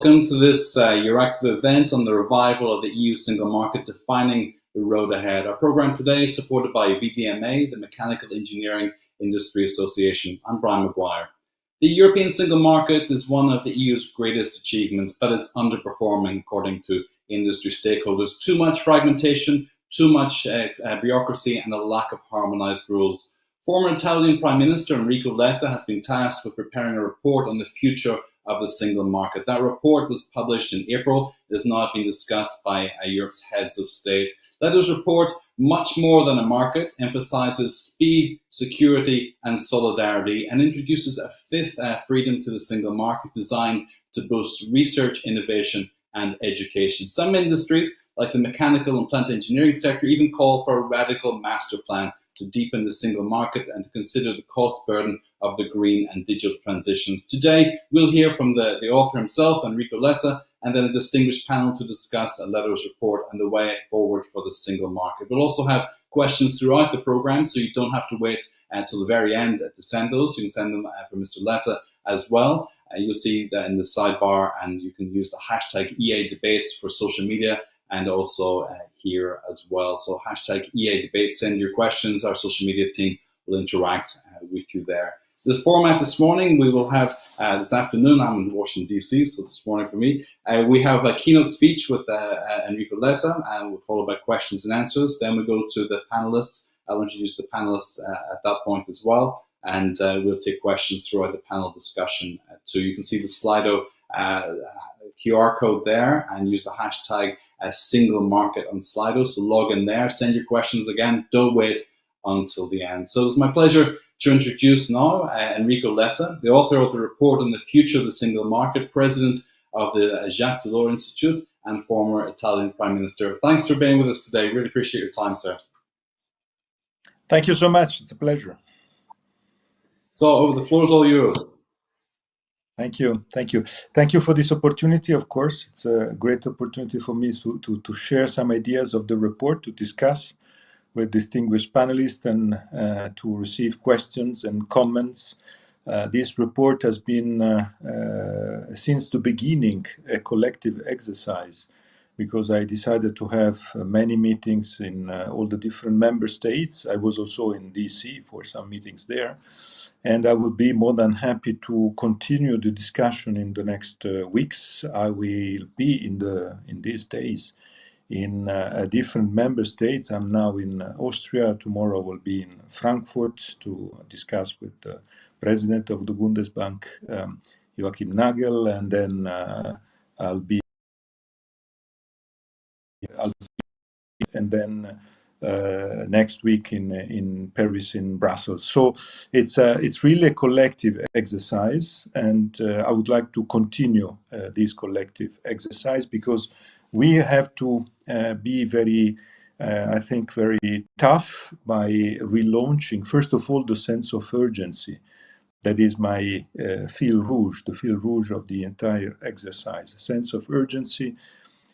Welcome to this your active event on the revival of the EU single market, defining the road ahead. Our program today is supported by VDMA, the Mechanical Engineering Industry Association. I'm Brian Maguire. The European single market is one of the EU's greatest achievements, but it's underperforming according to industry stakeholders. Too much fragmentation, too much bureaucracy, and a lack of harmonised rules. Former Italian Prime Minister Enrico Letta has been tasked with preparing a report on the future of the single market. That report was published in April. It has now been discussed by Europe's heads of state. Letta's report, much more than a market, emphasizes speed, security, and solidarity, and introduces a fifth freedom to the single market designed to boost research, innovation, and education. Some industries, like the mechanical and plant engineering sector, even call for a radical master plan to deepen the single market and to consider the cost burden of the green and digital transitions. Today, we'll hear from the author himself, Enrico Letta, and then a distinguished panel to discuss Letta's report and the way forward for the single market. We'll also have questions throughout the program, so you don't have to wait until the very end to send those. You can send them for Mr. Letta as well. You'll see that in the sidebar, and you can use the hashtag EA debates for social media and also here as well. So hashtag EA debates, send your questions. Our social media team will interact with you there. The format this morning, we will have this afternoon, I'm in Washington, DC, so this morning for me, we have a keynote speech with Enrico Letta, and we'll follow by questions and answers. Then we go to the panelists. I'll introduce the panelists at that point as well, and we'll take questions throughout the panel discussion too. You can see the Slido QR code there and use the hashtag single market on Slido. So log in there, send your questions again. Don't wait until the end. So it's my pleasure to introduce now Enrico Letta, the author of the report on the future of the single market, president of the Jacques Delors Institute, and former Italian Prime Minister. Thanks for being with us today. Really appreciate your time, sir. Thank you so much. It's a pleasure. So the floor is all yours. Thank you. Thank you. Thank you for this opportunity. Of course, it's a great opportunity for me to share some ideas of the report, to discuss with distinguished panelists, and to receive questions and comments. This report has been, since the beginning, a collective exercise, because I decided to have many meetings in all the different member states. I was also in DC for some meetings there. And I would be more than happy to continue the discussion in the next weeks. I will be in these days in different member states. I'm now in Austria. Tomorrow I will be in Frankfurt to discuss with the president of the Bundesbank, Joachim Nagel, and then I'll be next week in Paris, in Brussels. So it's really a collective exercise, and I would like to continue this collective exercise, because we have to be very, I think, very tough by relaunching, first of all, the sense of urgency. That is my fil rouge, the fil rouge of the entire exercise. A sense of urgency.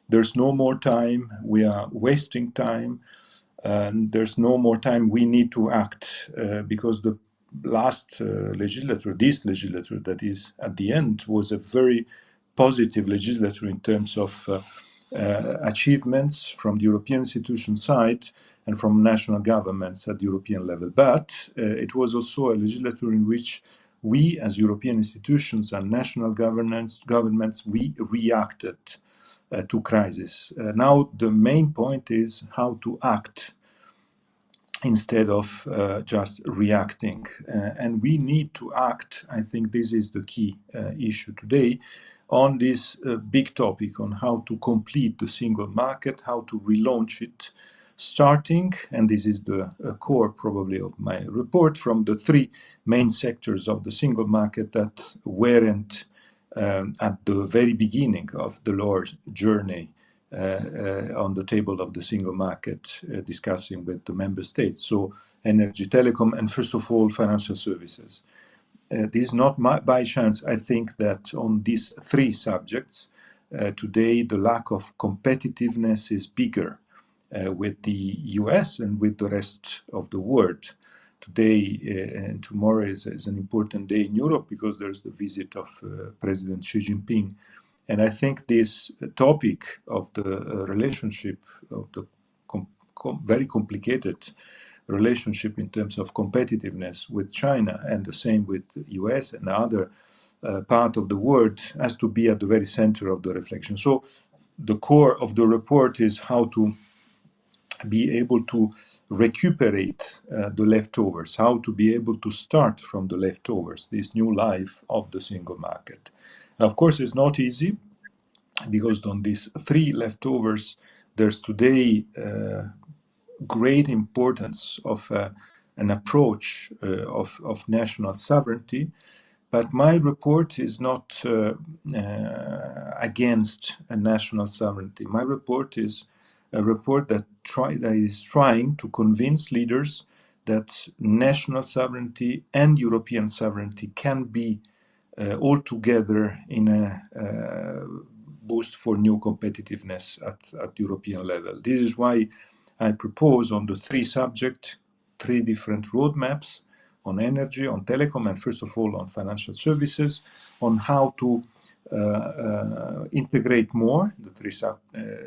There's no more time. We are wasting time. And there's no more time. We need to act, because the last legislature, this legislature that is at the end, was a very positive legislature in terms of achievements from the European institution side and from national governments at the European level. But it was also a legislature in which we, as European institutions and national governments, we reacted to crisis. Now the main point is how to act instead of just reacting. And we need to act. I think this is the key issue today on this big topic on how to complete the single market, how to relaunch it, starting, and this is the core probably of my report, from the three main sectors of the single market that weren't at the very beginning of the Delors journey on the table of the single market, discussing with the member states. So energy, telecom, and first of all, financial services. This is not by chance. I think that on these three subjects, today the lack of competitiveness is bigger with the US and with the rest of the world. Today and tomorrow is an important day in Europe, because there's the visit of President Xi Jinping And I think this topic of the relationship of the very complicated relationship in terms of competitiveness with China, and the same with the US and other part of the world, has to be at the very center of the reflection. So the core of the report is how to be able to recuperate the leftovers, how to be able to start from the leftovers, this new life of the single market. Now, of course, it's not easy, because on these three leftovers, there's today great importance of an approach of national sovereignty. But my report is not against a national sovereignty. My report is a report that is trying to convince leaders that national sovereignty and European sovereignty can be all together in a boost for new competitiveness at European level. This is why I propose on the three subjects, three different roadmaps on energy, on telecom, and first of all on financial services, on how to integrate more the three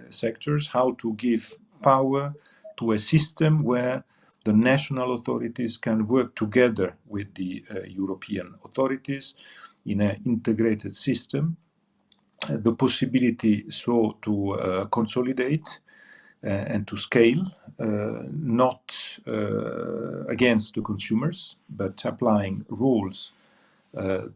sectors, how to give power to a system where the national authorities can work together with the European authorities in an integrated system. The possibility so to consolidate and to scale, not against the consumers, but applying rules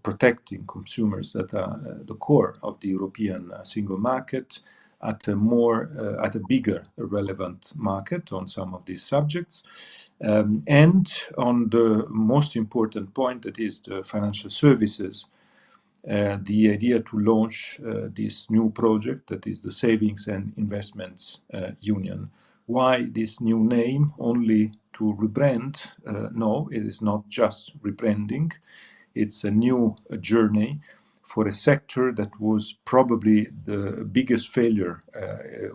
protecting consumers that are the core of the European single market at a bigger relevant market on some of these subjects. And on the most important point, that is the financial services, the idea to launch this new project, that is the Savings and Investments Union. Why this new name? Only to rebrand? No, it is not just rebranding. It's a new journey for a sector that was probably the biggest failure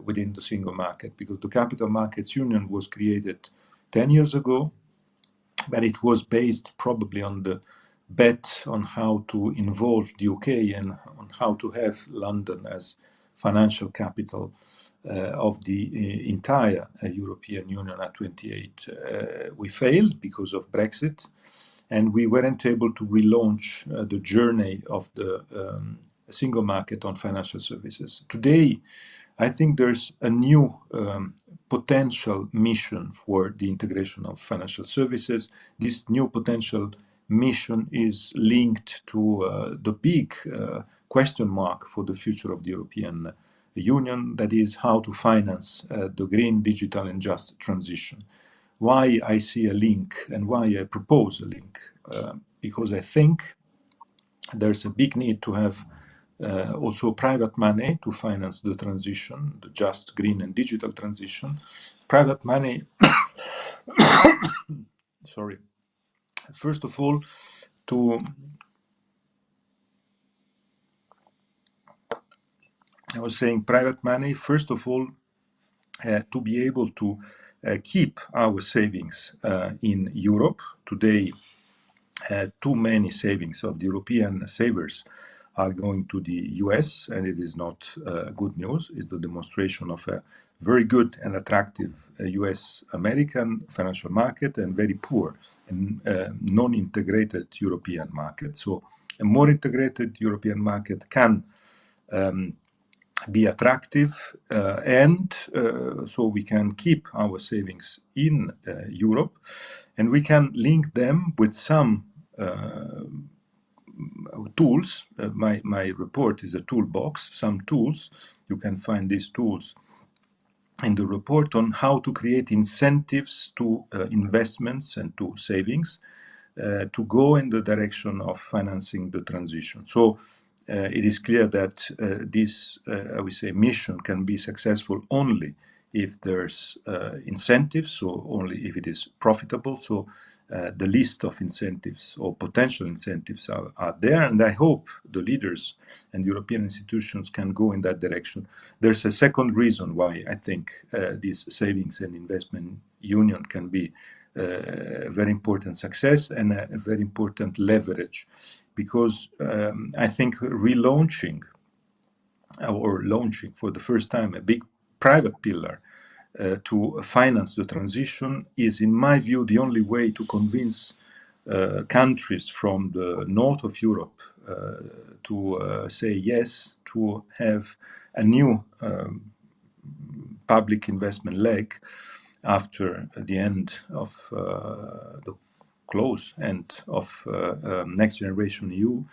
within the single market, because the Capital Markets Union was created 10 years ago, but it was based probably on the bet on how to involve the UK and on how to have London as financial capital of the entire European Union at 28. We failed because of Brexit, and we weren't able to relaunch the journey of the single market on financial services. Today, I think there's a new potential mission for the integration of financial services. This new potential mission is linked to the big question mark for the future of the European Union, that is how to finance the green, digital, and just transition. Why I see a link and why I propose a link? Because I think there's a big need to have also private money to finance the transition, the just green and digital transition. Private money, sorry, first of all, I was saying private money, first of all, to be able to keep our savings in Europe. Today, too many savings of the European savers are going to the US, and it is not good news. It's the demonstration of a very good and attractive US-American financial market and very poor and non-integrated European market. So a more integrated European market can be attractive, and so we can keep our savings in Europe, and we can link them with some tools. My report is a toolbox, some tools. You can find these tools in the report on how to create incentives to investments and to savings to go in the direction of financing the transition. So it is clear that this, I would say, mission can be successful only if there's incentives, so only if it is profitable. So the list of incentives or potential incentives are there, and I hope the leaders and European institutions can go in that direction. There's a second reason why I think this Savings and Investment Union can be a very important success and a very important leverage, because I think relaunching or launching for the first time a big private pillar to finance the transition is, in my view, the only way to convince countries from the north of Europe to say yes to have a new public investment leg after the end of the close end of Next Generation EU.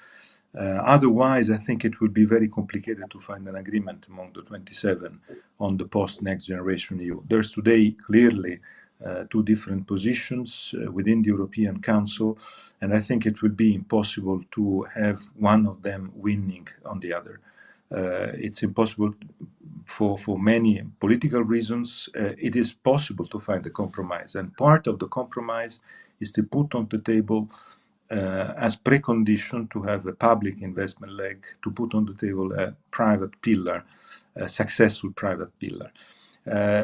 Otherwise, I think it would be very complicated to find an agreement among the 27 on the post-Next Generation EU. There's today clearly two different positions within the European Council, and I think it would be impossible to have one of them winning on the other. It's impossible for many political reasons. It is possible to find a compromise, and part of the compromise is to put on the table as precondition to have a public investment leg, to put on the table a private pillar, a successful private pillar.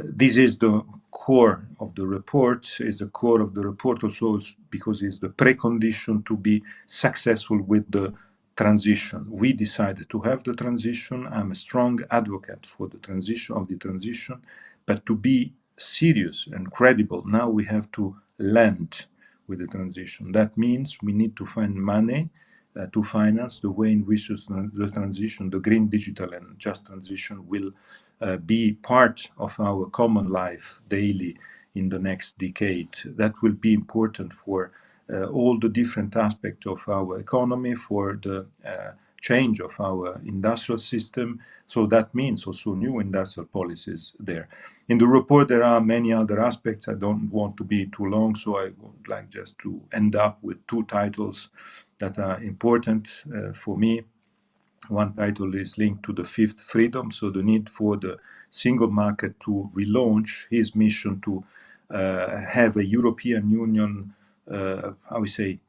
This is the core of the report, is the core of the report also because it's the precondition to be successful with the transition. We decided to have the transition. I'm a strong advocate for the transition, but to be serious and credible, now we have to land with the transition. That means we need to find money to finance the way in which the transition, the green, digital, and just transition will be part of our common life daily in the next decade. That will be important for all the different aspects of our economy, for the change of our industrial system. So that means also new industrial policies there. In the report, there are many other aspects. I don't want to be too long, so I would like just to end up with two titles that are important for me. One title is linked to the fifth freedom, so the need for the single market to relaunch his mission to have a European Union, how we say,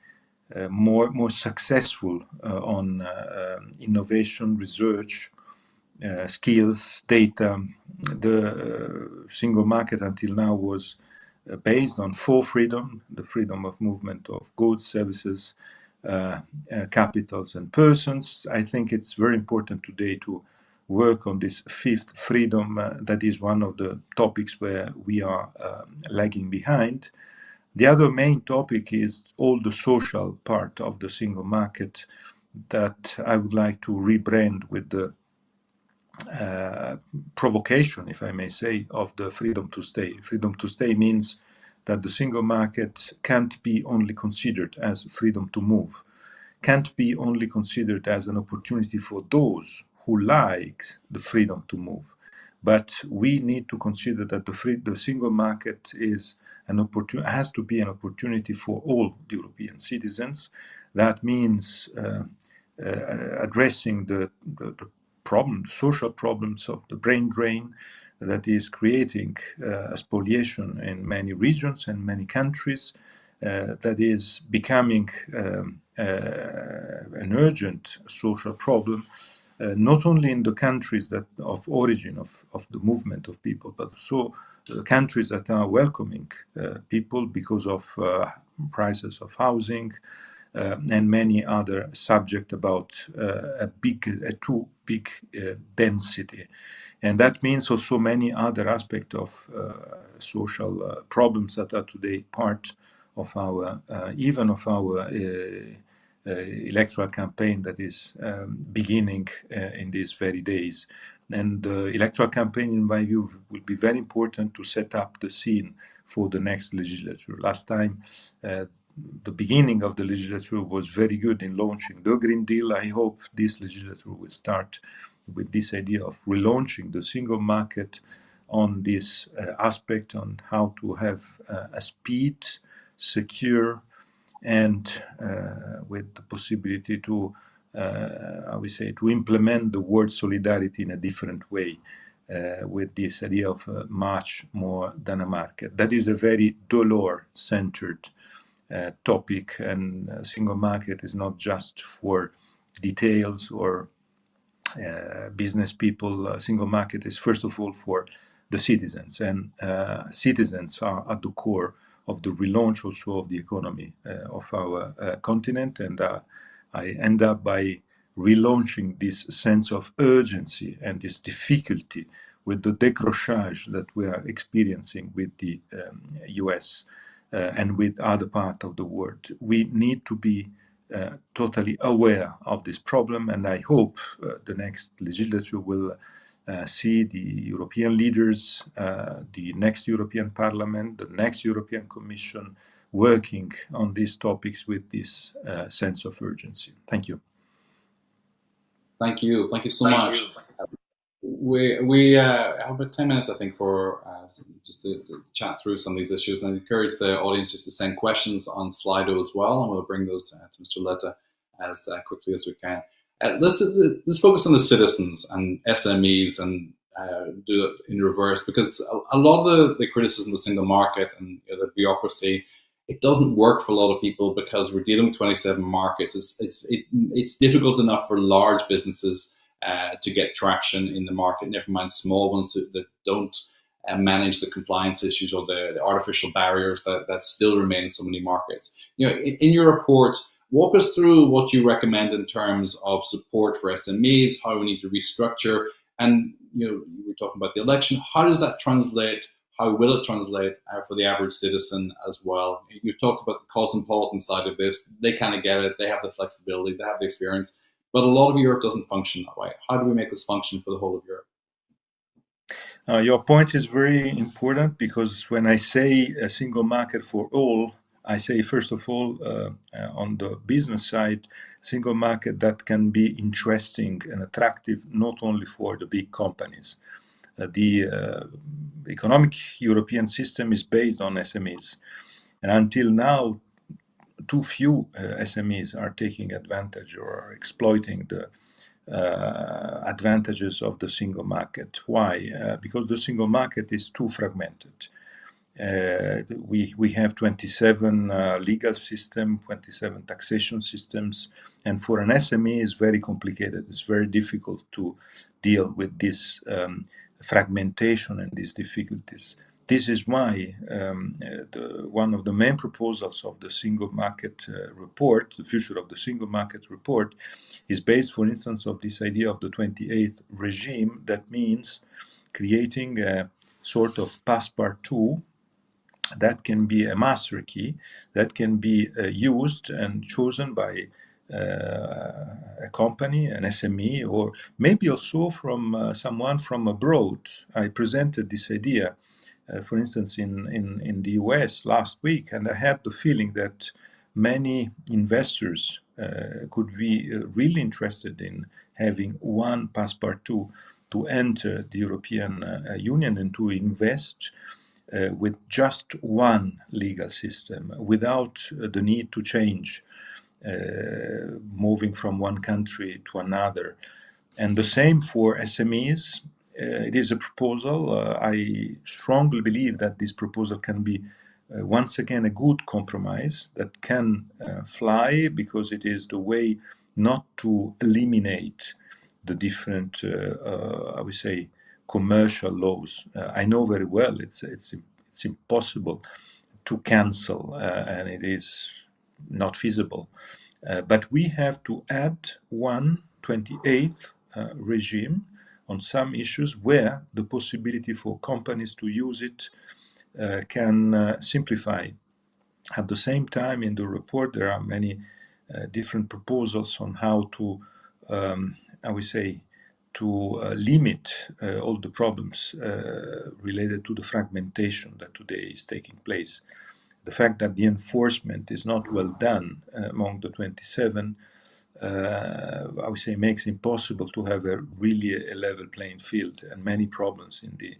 more successful on innovation, research, skills, data. The single market until now was based on four freedom: the freedom of movement of goods, services, capitals, and persons. I think it's very important today to work on this fifth freedom. That is one of the topics where we are lagging behind. The other main topic is all the social part of the single market that I would like to rebrand with the provocation, if I may say, of the freedom to stay. Freedom to stay means that the single market can't be only considered as freedom to move, can't be only considered as an opportunity for those who like the freedom to move. But we need to consider that the single market is has to be an opportunity for all European citizens. That means addressing the social problems of the brain drain that is creating spoliation in many regions and many countries, that is becoming an urgent social problem, not only in the countries that of origin of the movement of people, but also countries that are welcoming people because of prices of housing, and many other subjects about a too big density. And that means also many other aspects of social problems that are today part of our, even of our electoral campaign that is beginning in these very days. And the electoral campaign, in my view, will be very important to set up the scene for the next legislature. Last time, the beginning of the legislature was very good in launching the Green Deal. I hope this legislature will start with this idea of relaunching the single market on this aspect, on how to have a speed, secure, and with the possibility to, I would say, to implement the word solidarity in a different way, with this idea of much more than a market. That is a very dollar-centered topic, and single market is not just for details or business people. Single market is first of all for the citizens, and citizens are at the core of the relaunch also of the economy of our continent. And I end up by relaunching this sense of urgency and this difficulty with the décrochage that we are experiencing with the US and with other parts of the world. We need to be totally aware of this problem, and I hope the next legislature will see the European leaders, the next European Parliament, the next European Commission working on these topics with this sense of urgency. Thank you. Thank you. Thank you so much. We have about 10 minutes, I think, for just to chat through some of these issues, and I encourage the audience just to send questions on Slido as well, and we'll bring those to Mr. Letta as quickly as we can. Let's focus on the citizens and SMEs and do it in reverse, because a lot of the criticism of the single market and the bureaucracy, it doesn't work for a lot of people because we're dealing with 27 markets. It's difficult enough for large businesses to get traction in the market, never mind small ones that don't manage the compliance issues or the artificial barriers that still remain in so many markets. In your report, walk us through what you recommend in terms of support for SMEs, how we need to restructure, and you were talking about the election. How does that translate? How will it translate for the average citizen as well? You talked about the cosmopolitan side of this. They kind of get it. They have the flexibility. They have the experience. But a lot of Europe doesn't function that way. How do we make this function for the whole of Europe? Your point is very important, because when I say a single market for all, I say, first of all, on the business side, single market that can be interesting and attractive not only for the big companies. The economic European system is based on SMEs. And until now, too few SMEs are taking advantage or exploiting the advantages of the single market. Why? Because the single market is too fragmented. We have 27 legal systems, 27 taxation systems, and for an SME it's very complicated. It's very difficult to deal with this fragmentation and these difficulties. This is why one of the main proposals of the single market report, the future of the single market report, is based, for instance, of this idea of the 28th regime. That means creating a sort of passport tool that can be a master key that can be used and chosen by a company, an SME, or maybe also from someone from abroad. I presented this idea, for instance, in the US last week, and I had the feeling that many investors could be really interested in having one passport to enter the European Union and to invest with just one legal system without the need to change, moving from one country to another. And the same for SMEs. It is a proposal. I strongly believe that this proposal can be once again a good compromise that can fly, because it is the way not to eliminate the different, I would say, commercial laws. I know very well it's impossible to cancel, and it is not feasible. But we have to add one 28th regime on some issues where the possibility for companies to use it can simplify. At the same time, in the report, there are many different proposals on how to, I would say, to limit all the problems related to the fragmentation that today is taking place. The fact that the enforcement is not well done among the 27, I would say, makes it impossible to have a really a level playing field, and many problems in the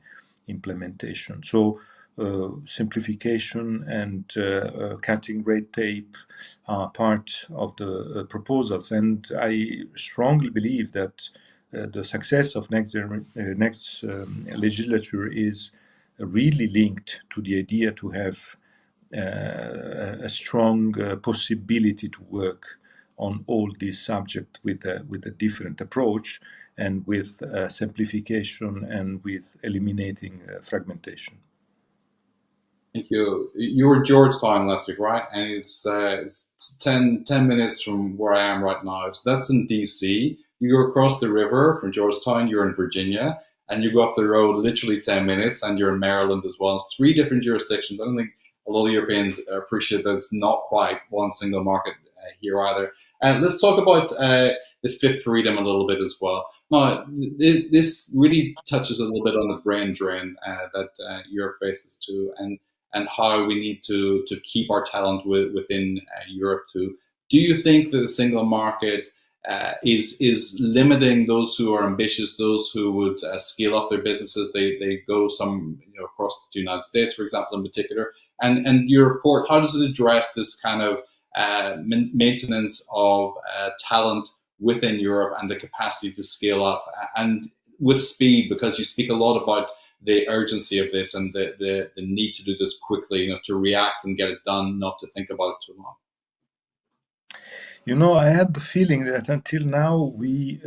implementation. So simplification and cutting red tape are part of the proposals, and I strongly believe that the success of next legislature is really linked to the idea to have a strong possibility to work on all these subjects with a different approach, and with simplification and with eliminating fragmentation. Thank you. You were in Georgetown last week, right? And it's 10 minutes from where I am right now. So that's in DC. You go across the river from Georgetown, you're in Virginia, and you go up the road literally 10 minutes, and you're in Maryland as well. It's three different jurisdictions. I don't think a lot of Europeans appreciate that it's not quite one single market here either. And let's talk about the fifth freedom a little bit as well. Now, this really touches a little bit on the brain drain that Europe faces too, and how we need to keep our talent within Europe too. Do you think that the single market is limiting those who are ambitious, those who would scale up their businesses? They go some across the United States, for example, in particular. And your report, how does it address this kind of maintenance of talent within Europe and the capacity to scale up and with speed? Because you speak a lot about the urgency of this and the need to do this quickly, to react and get it done, not to think about it too long. I had the feeling that until now we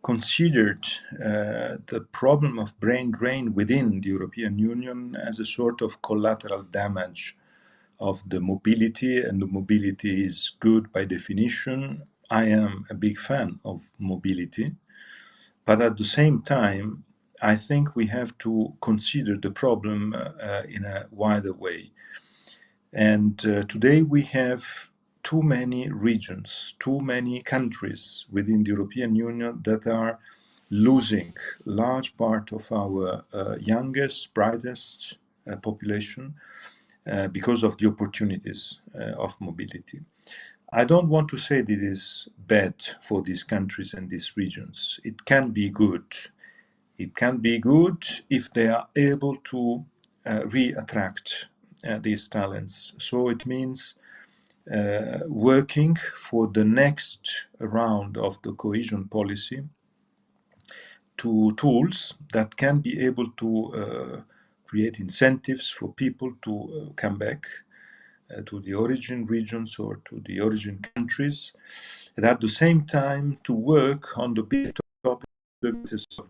considered the problem of brain drain within the European Union as a sort of collateral damage of the mobility, and the mobility is good by definition. I am a big fan of mobility, but at the same time, I think we have to consider the problem in a wider way. And today we have too many regions, too many countries within the European Union that are losing large part of our youngest, brightest population because of the opportunities of mobility. I don't want to say that it is bad for these countries and these regions. It can be good. It can be good if they are able to re-attract these talents. So it means working for the next round of the cohesion policy to tools that can be able to create incentives for people to come back to the origin regions or to the origin countries, and at the same time to work on the big topic services of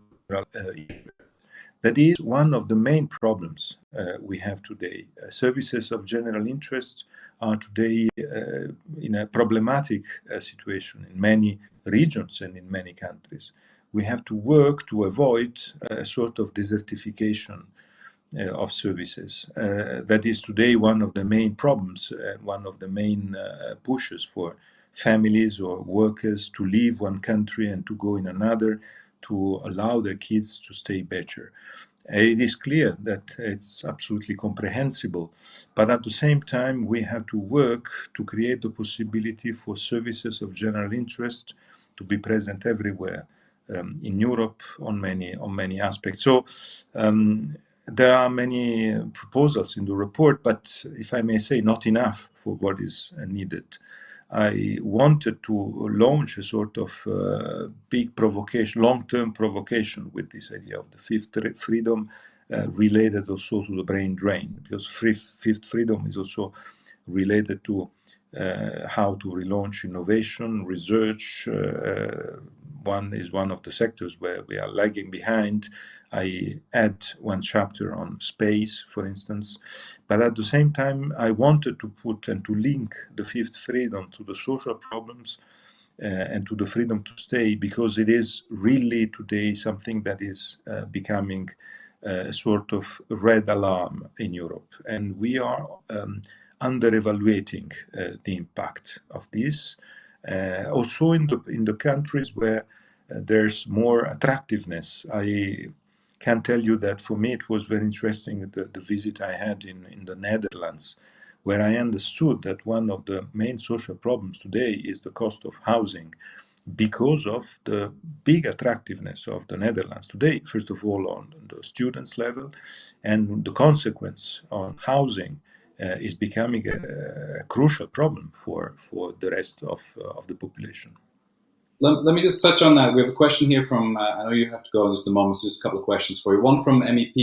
that is one of the main problems we have today. Services of general interest are today in a problematic situation in many regions and in many countries. We have to work to avoid a sort of desertification of services. That is today one of the main problems, one of the main pushes for families or workers to leave one country and to go in another, to allow their kids to stay better. It is clear that it's absolutely comprehensible, but at the same time, we have to work to create the possibility for services of general interest to be present everywhere in Europe on many aspects. So there are many proposals in the report, but if I may say, not enough for what is needed. I wanted to launch a sort of big provocation, long-term provocation with this idea of the fifth freedom related also to the brain drain, because fifth freedom is also related to how to relaunch innovation, research. One is one of the sectors where we are lagging behind. I add one chapter on space, for instance, but at the same time, I wanted to put and to link the fifth freedom to the social problems and to the freedom to stay, because it is really today something that is becoming a sort of red alarm in Europe, and we are under-evaluating the impact of this. Also in the countries where there's more attractiveness. I can tell you that for me it was very interesting the visit I had in the Netherlands, where I understood that one of the main social problems today is the cost of housing, because of the big attractiveness of the Netherlands today, first of all on the students level, and the consequence on housing is becoming a crucial problem for the rest of the population. Let me just touch on that. We have a question here from, I know you have to go in just a moment, so just a couple of questions for you. One from MEP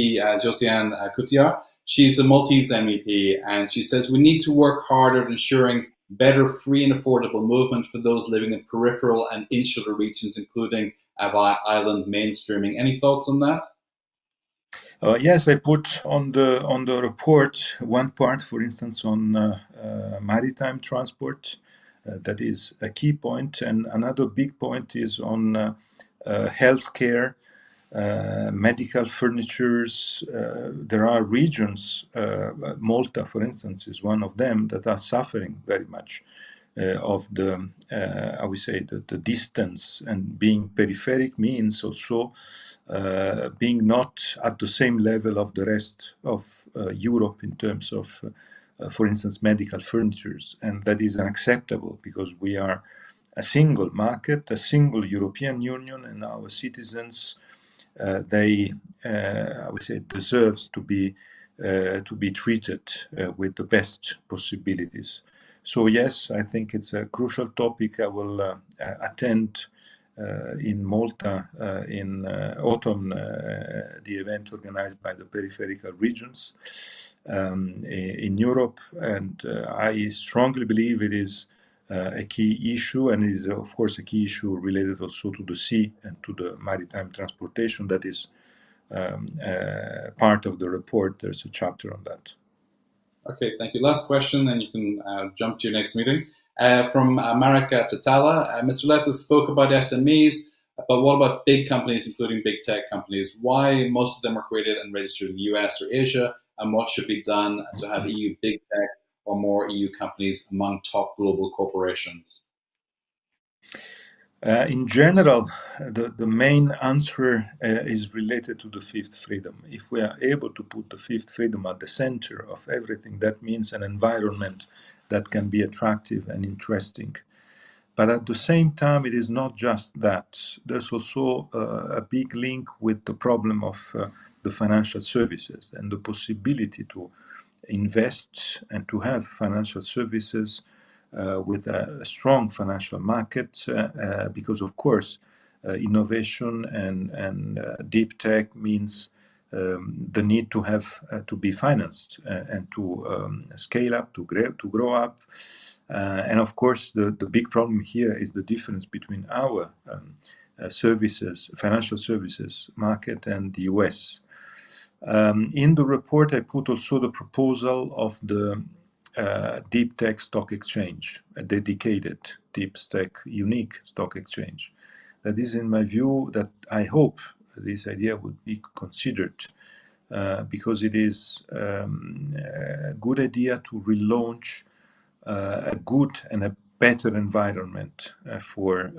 Josiane Cotillard. She's a Maltese MEP, and she says, we need to work harder at ensuring better free and affordable movement for those living in peripheral and insular regions, including island mainstreaming. Any thoughts on that? Yes, I put on the report one part, for instance, on maritime transport. That is a key point, and another big point is on healthcare, medical furnitures. There are regions, Malta, for instance, is one of them, that are suffering very much of the, I would say, the distance, and being peripheric means also being not at the same level of the rest of Europe in terms of, for instance, medical furnitures. And that is unacceptable because we are a single market, a single European Union, and our citizens, they, I would say, deserves to be treated with the best possibilities. So yes, I think it's a crucial topic. I will attend in Malta in autumn the event organized by the peripheral regions in Europe, and I strongly believe it is a key issue, and is of course a key issue related also to the sea and to the maritime transportation. That is part of the report. There's a chapter on that. Okay, thank you. Last question, and you can jump to your next meeting. From Marika Tatala, Mr. Letta spoke about SMEs, but what about big companies, including big tech companies? Why most of them are created and registered in the US or Asia, and what should be done to have EU big tech or more EU companies among top global corporations? In general, the main answer is related to the fifth freedom. If we are able to put the fifth freedom at the center of everything, that means an environment that can be attractive and interesting. But at the same time, it is not just that. There's also a big link with the problem of the financial services and the possibility to invest and to have financial services with a strong financial market, because of course innovation and deep tech means the need to have to be financed and to scale up, to grow up. And of course, the big problem here is the difference between our services, financial services market, and the US. In the report, I put also the proposal of the deep tech stock exchange, a dedicated deep tech unique stock exchange. That is, in my view, that I hope this idea would be considered because it is a good idea to relaunch a good and a better environment for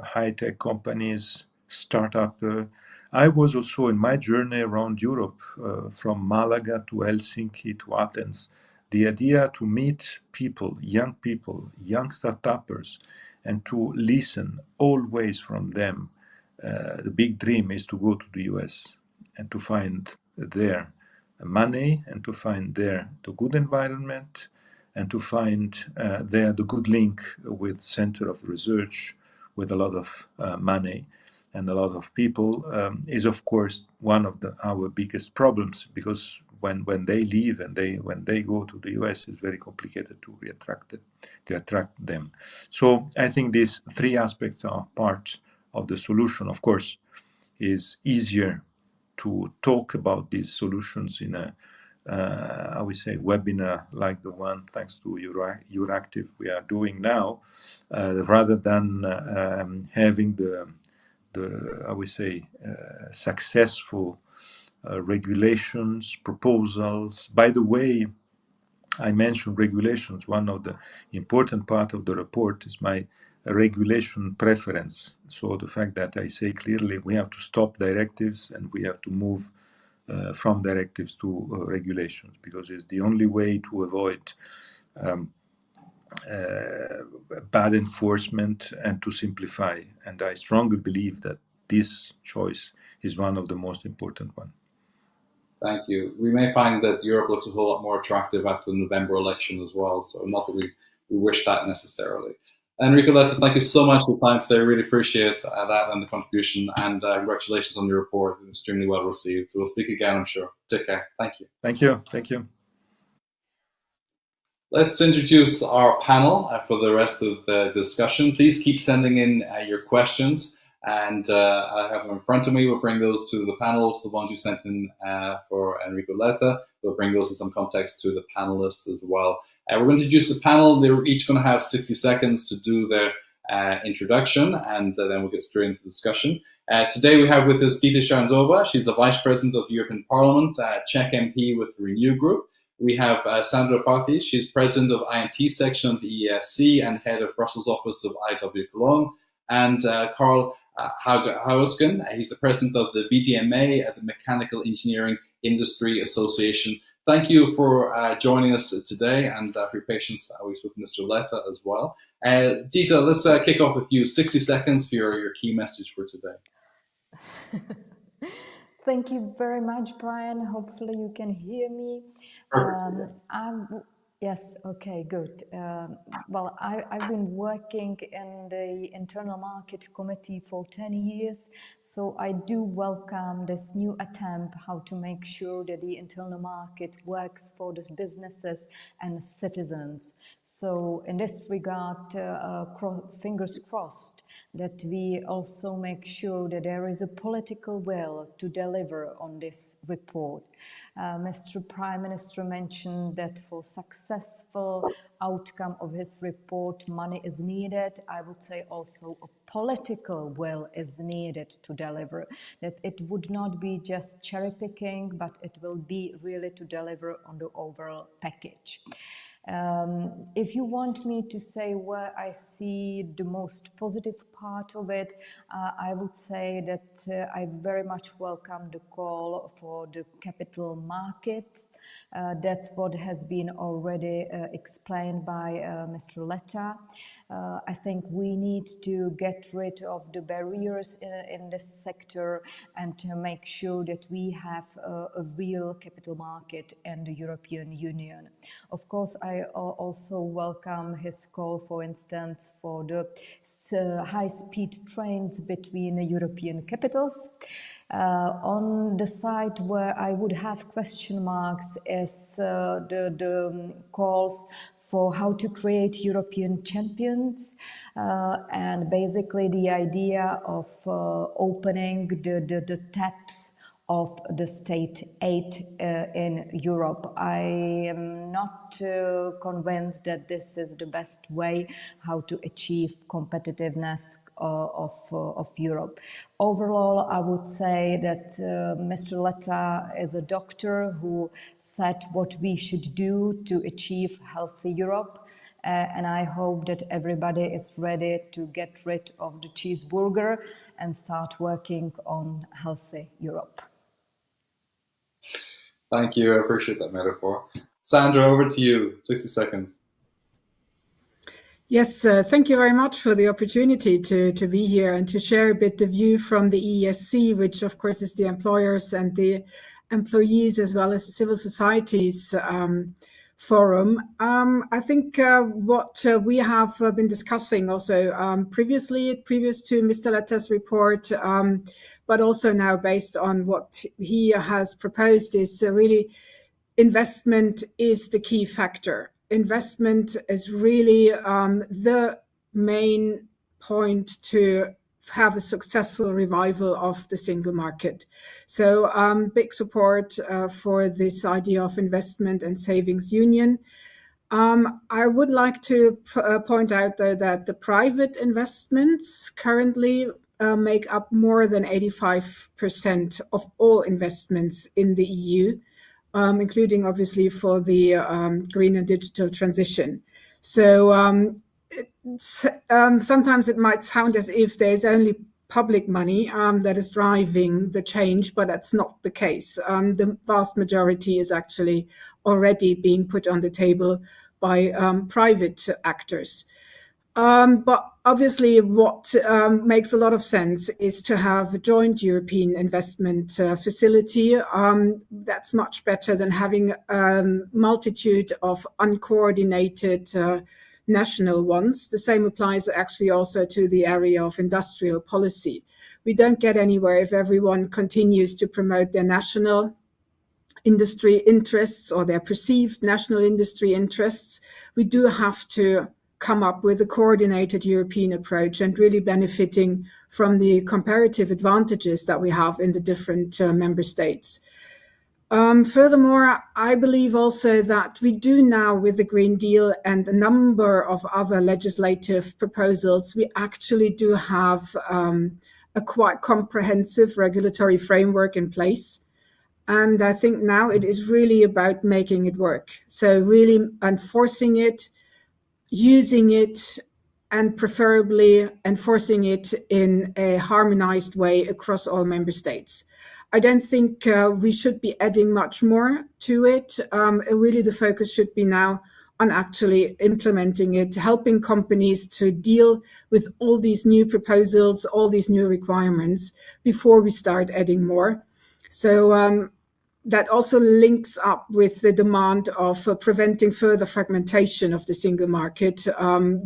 high-tech companies, startup. I was also in my journey around Europe, from Malaga to Helsinki to Athens, the idea to meet people, young startuppers, and to listen always from them. The big dream is to go to the US and to find there money, and to find there the good environment, and to find there the good link with center of research, with a lot of money and a lot of people, is of course one of our biggest problems, because when they leave and when they go to the US, it's very complicated to attract them. So I think these three aspects are part of the solution. Of course, is easier to talk about these solutions in a I would say webinar like the one, thanks to Euractiv, we are doing now, rather than having the I would say successful regulations, proposals. By the way, I mentioned regulations. One of the important part of the report is my regulation preference. So the fact that I say clearly we have to stop directives and we have to move from directives to regulations, because it's the only way to avoid bad enforcement and to simplify. And I strongly believe that this choice is one of the most important ones. Thank you. We may find that Europe looks a whole lot more attractive after the November election as well. So not that we wish that necessarily. Enrico, Letta, thank you so much for your time today. I really appreciate that and the contribution. And congratulations on your report. It was extremely well received. So we'll speak again, I'm sure. Take care. Thank you. Thank you. Thank you. Let's introduce our panel for the rest of the discussion. Please keep sending in your questions. And I have them in front of me. We'll bring those to the panelists, the ones you sent in for Enrico Letta. We'll bring those in some context to the panelists as well. We're going to introduce the panel. They're each going to have 60 seconds to do their introduction, and then we'll get straight into the discussion. Today we have with us Dita Sharanzova. She's the Vice President of the European Parliament, Czech MP with the Renew Group. We have Sandra Parthy. She's President of INT section of the ESC and Head of Brussels office of IW Cologne. And Carl Hausken. He's the President of the VDMA at the Mechanical Engineering Industry Association. Thank you for joining us today and for your patience. We spoke to Mr. Letta as well. Dita, let's kick off with you. 60 seconds for your key message for today. Thank you very much, Brian. Hopefully you can hear me. Yes, okay, good. Well, I've been working in the Internal Market Committee for 10 years, so I do welcome this new attempt how to make sure that the internal market works for the businesses and citizens. So in this regard, fingers crossed that we also make sure that there is a political will to deliver on this report. Mr. Prime Minister mentioned that for successful outcome of his report, money is needed. I would say also a political will is needed to deliver, that it would not be just cherry picking, but it will be really to deliver on the overall package. If you want me to say where I see the most positive part of it, I would say that I very much welcome the call for the capital markets. That's what has been already explained by Mr. Letta. I think we need to get rid of the barriers in this sector and to make sure that we have a real capital market in the European Union. Of course, I also welcome his call, for instance, for the high-speed trains between the European capitals. On the side where I would have question marks is the calls for how to create European champions, and basically the idea of opening the taps of the state aid in Europe. I am not convinced that this is the best way how to achieve competitiveness of Europe. Overall, I would say that Mr. Letta is a doctor who said what we should do to achieve healthy Europe. And I hope that everybody is ready to get rid of the cheeseburger and start working on healthy Europe. Thank you. I appreciate that metaphor. Sandra, over to you. 60 seconds. Yes, thank you very much for the opportunity to be here and to share a bit the view from the ESC, which of course is the employers and the employees as well as the civil societies forum. I think what we have been discussing also previous to Mr. Letta's report, but also now based on what he has proposed is really investment is the key factor. Investment is really the main point to have a successful revival of the single market. So big support for this idea of investment and savings union. I would like to point out, though, that the private investments currently make up more than 85% of all investments in the EU, including obviously for the green and digital transition. So sometimes it might sound as if there's only public money that is driving the change, but that's not the case. The vast majority is actually already being put on the table by private actors. But obviously what makes a lot of sense is to have a joint European investment facility. That's much better than having a multitude of uncoordinated national ones. The same applies actually also to the area of industrial policy. We don't get anywhere if everyone continues to promote their national industry interests or their perceived national industry interests. We do have to come up with a coordinated European approach and really benefiting from the comparative advantages that we have in the different member states. Furthermore, I believe also that we do now, with the Green Deal and a number of other legislative proposals, we actually do have a quite comprehensive regulatory framework in place. And I think now it is really about making it work. So really enforcing it, using it, and preferably enforcing it in a harmonized way across all member states. I don't think we should be adding much more to it. Really, the focus should be now on actually implementing it, helping companies to deal with all these new proposals, all these new requirements before we start adding more. So that also links up with the demand of preventing further fragmentation of the single market,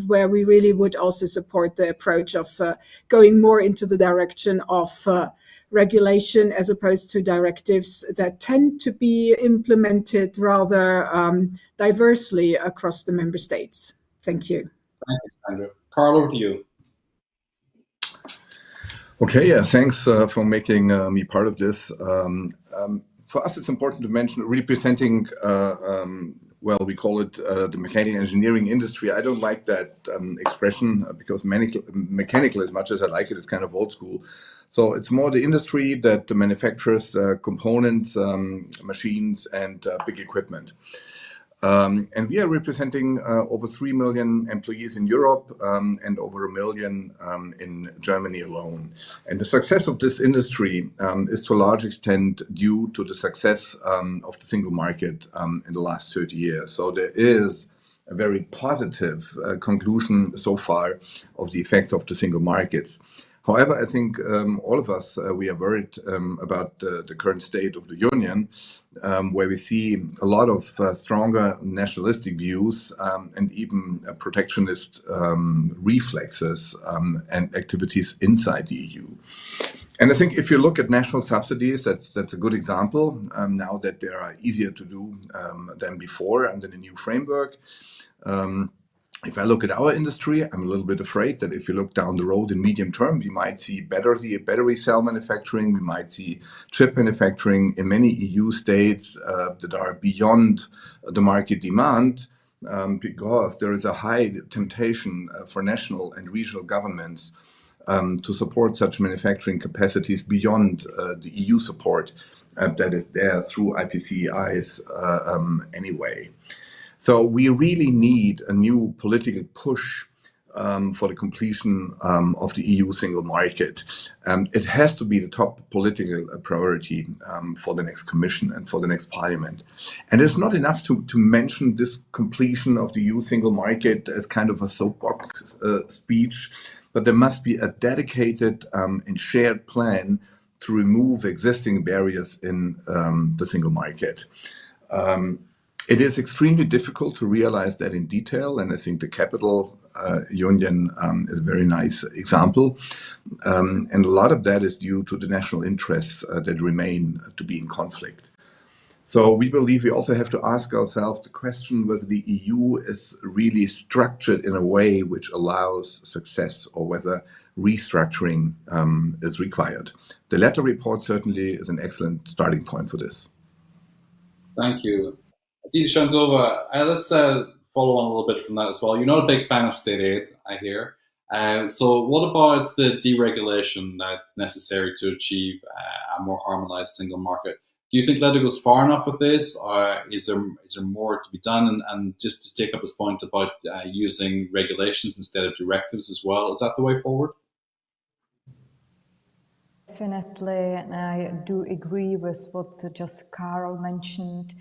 where we really would also support the approach of going more into the direction of regulation as opposed to directives that tend to be implemented rather diversely across the member states. Thank you. Thank you, Sandra. Carl, over to you. Okay, yeah, thanks for making me part of this. For us, it's important to mention representing, well, we call it the mechanical engineering industry. I don't like that expression because mechanical, as much as I like it, is kind of old school. So it's more the industry that manufactures components, machines, and big equipment. And we are representing over 3 million employees in Europe and over 1 million in Germany alone. And the success of this industry is to a large extent due to the success of the single market in the last 30 years. So there is a very positive conclusion so far of the effects of the single markets. However, I think all of us, we are worried about the current state of the Union, where we see a lot of stronger nationalistic views and even protectionist reflexes and activities inside the EU. And I think if you look at national subsidies, that's a good example now that they are easier to do than before under the new framework. If I look at our industry, I'm a little bit afraid that if you look down the road in medium term, we might see battery cell manufacturing, we might see chip manufacturing in many EU states that are beyond the market demand, because there is a high temptation for national and regional governments to support such manufacturing capacities beyond the EU support that is there through IPCEIs anyway. So we really need a new political push for the completion of the EU single market. It has to be the top political priority for the next Commission and for the next Parliament. And it's not enough to mention this completion of the EU single market as kind of a soapbox speech, but there must be a dedicated and shared plan to remove existing barriers in the single market. It is extremely difficult to realize that in detail, and I think the capital union is a very nice example. And a lot of that is due to the national interests that remain to be in conflict. So we believe we also have to ask ourselves the question whether the EU is really structured in a way which allows success or whether restructuring is required. The Letta report certainly is an excellent starting point for this. Thank you. Aditi Shanzova, let's follow on a little bit from that as well. You're not a big fan of state aid, I hear. So what about the deregulation that's necessary to achieve a more harmonized single market? Do you think Letta goes far enough with this, or is there more to be done? And just to take up his point about using regulations instead of directives as well, is that the way forward? Definitely, and I do agree with what just Carl mentioned.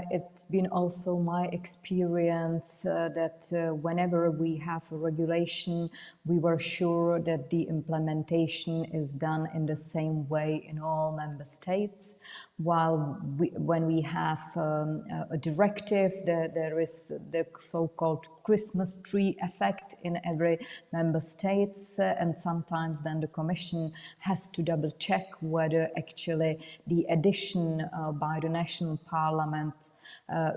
It's been also my experience that whenever we have a regulation, we were sure that the implementation is done in the same way in all member states. While when we have a directive, there is the so-called Christmas tree effect in every member states, and sometimes then the Commission has to double check whether actually the addition by the national parliament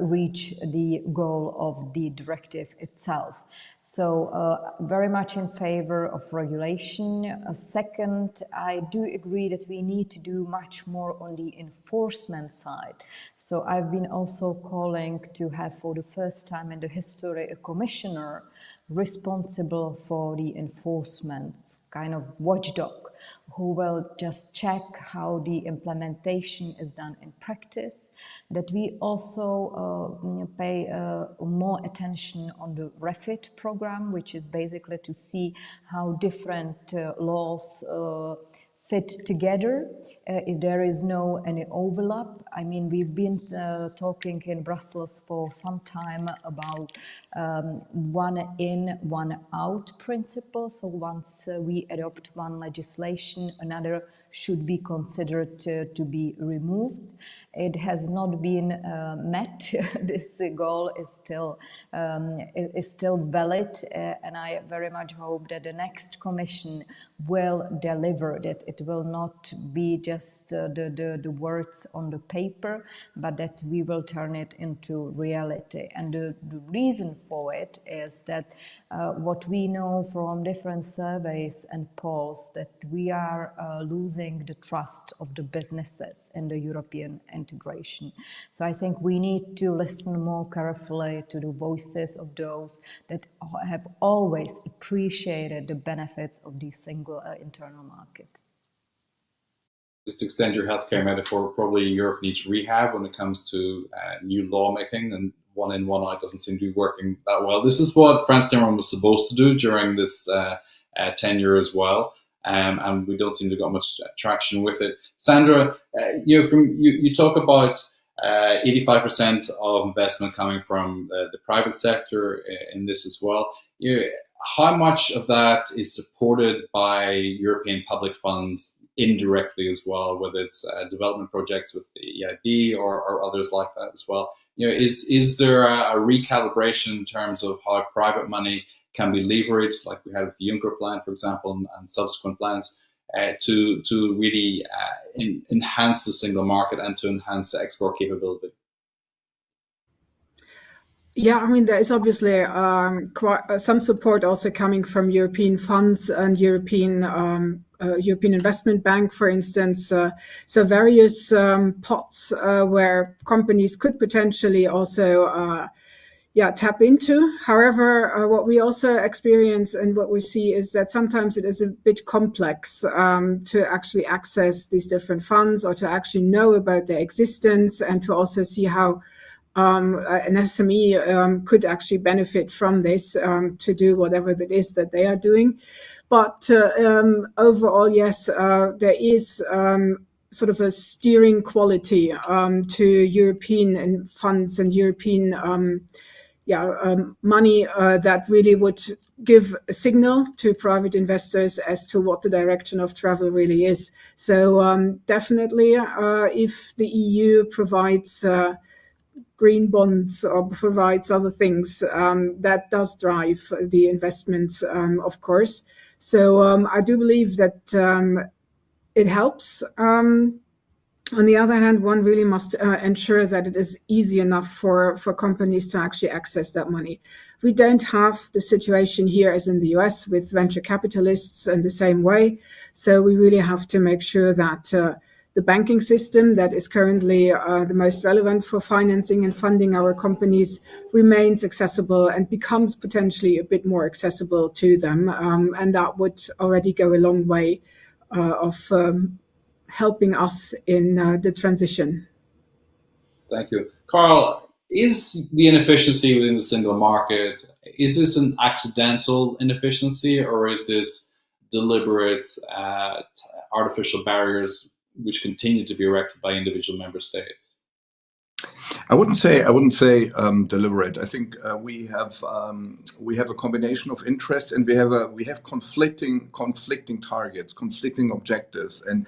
reach the goal of the directive itself. So very much in favor of regulation. Second, I do agree that we need to do much more on the enforcement side. So I've been also calling to have, for the first time in the history, a commissioner responsible for the enforcement, kind of watchdog, who will just check how the implementation is done in practice, that we also pay more attention on the REFIT program, which is basically to see how different laws fit together, if there is no any overlap. I mean, we've been talking in Brussels for some time about one in, one out principle. So once we adopt one legislation, another should be considered to be removed. It has not been met. This goal is still valid, and I very much hope that the next Commission will deliver, that it will not be just the words on the paper, but that we will turn it into reality. And the reason for it is that what we know from different surveys and polls, that we are losing the trust of the businesses in the European integration. So I think we need to listen more carefully to the voices of those that have always appreciated the benefits of the single internal market. Just to extend your healthcare metaphor, probably Europe needs rehab when it comes to new lawmaking, and one in, one out doesn't seem to be working that well. This is what Frans Timmermans was supposed to do during this tenure as well, and we don't seem to got much traction with it. Sandra, you talk about 85% of investment coming from the private sector in this as well. How much of that is supported by European public funds indirectly as well, whether it's development projects with the EIB or others like that as well? Is there a recalibration in terms of how private money can be leveraged, like we had with the Juncker plan, for example, and subsequent plans, to really enhance the single market and to enhance the export capability? Yeah, I mean, there is obviously quite some support also coming from European funds and European Investment Bank, for instance. So various pots where companies could potentially also tap into. However, what we also experience and what we see is that sometimes it is a bit complex to actually access these different funds, or to actually know about their existence, and to also see how an SME could actually benefit from this to do whatever it is that they are doing. But overall, yes, there is sort of a steering quality to European funds and European money that really would give a signal to private investors as to what the direction of travel really is. So definitely, if the EU provides green bonds or provides other things, that does drive the investments, of course. So I do believe that it helps. On the other hand, one really must ensure that it is easy enough for companies to actually access that money. We don't have the situation here as in the US with venture capitalists in the same way. So we really have to make sure that the banking system that is currently the most relevant for financing and funding our companies remains accessible and becomes potentially a bit more accessible to them. And that would already go a long way of helping us in the transition. Thank you. Carl, is the inefficiency within the single market, is this an accidental inefficiency, or is this deliberate artificial barriers which continue to be erected by individual member states? I wouldn't say deliberate. I think we have a combination of interests, and we have conflicting targets, conflicting objectives, and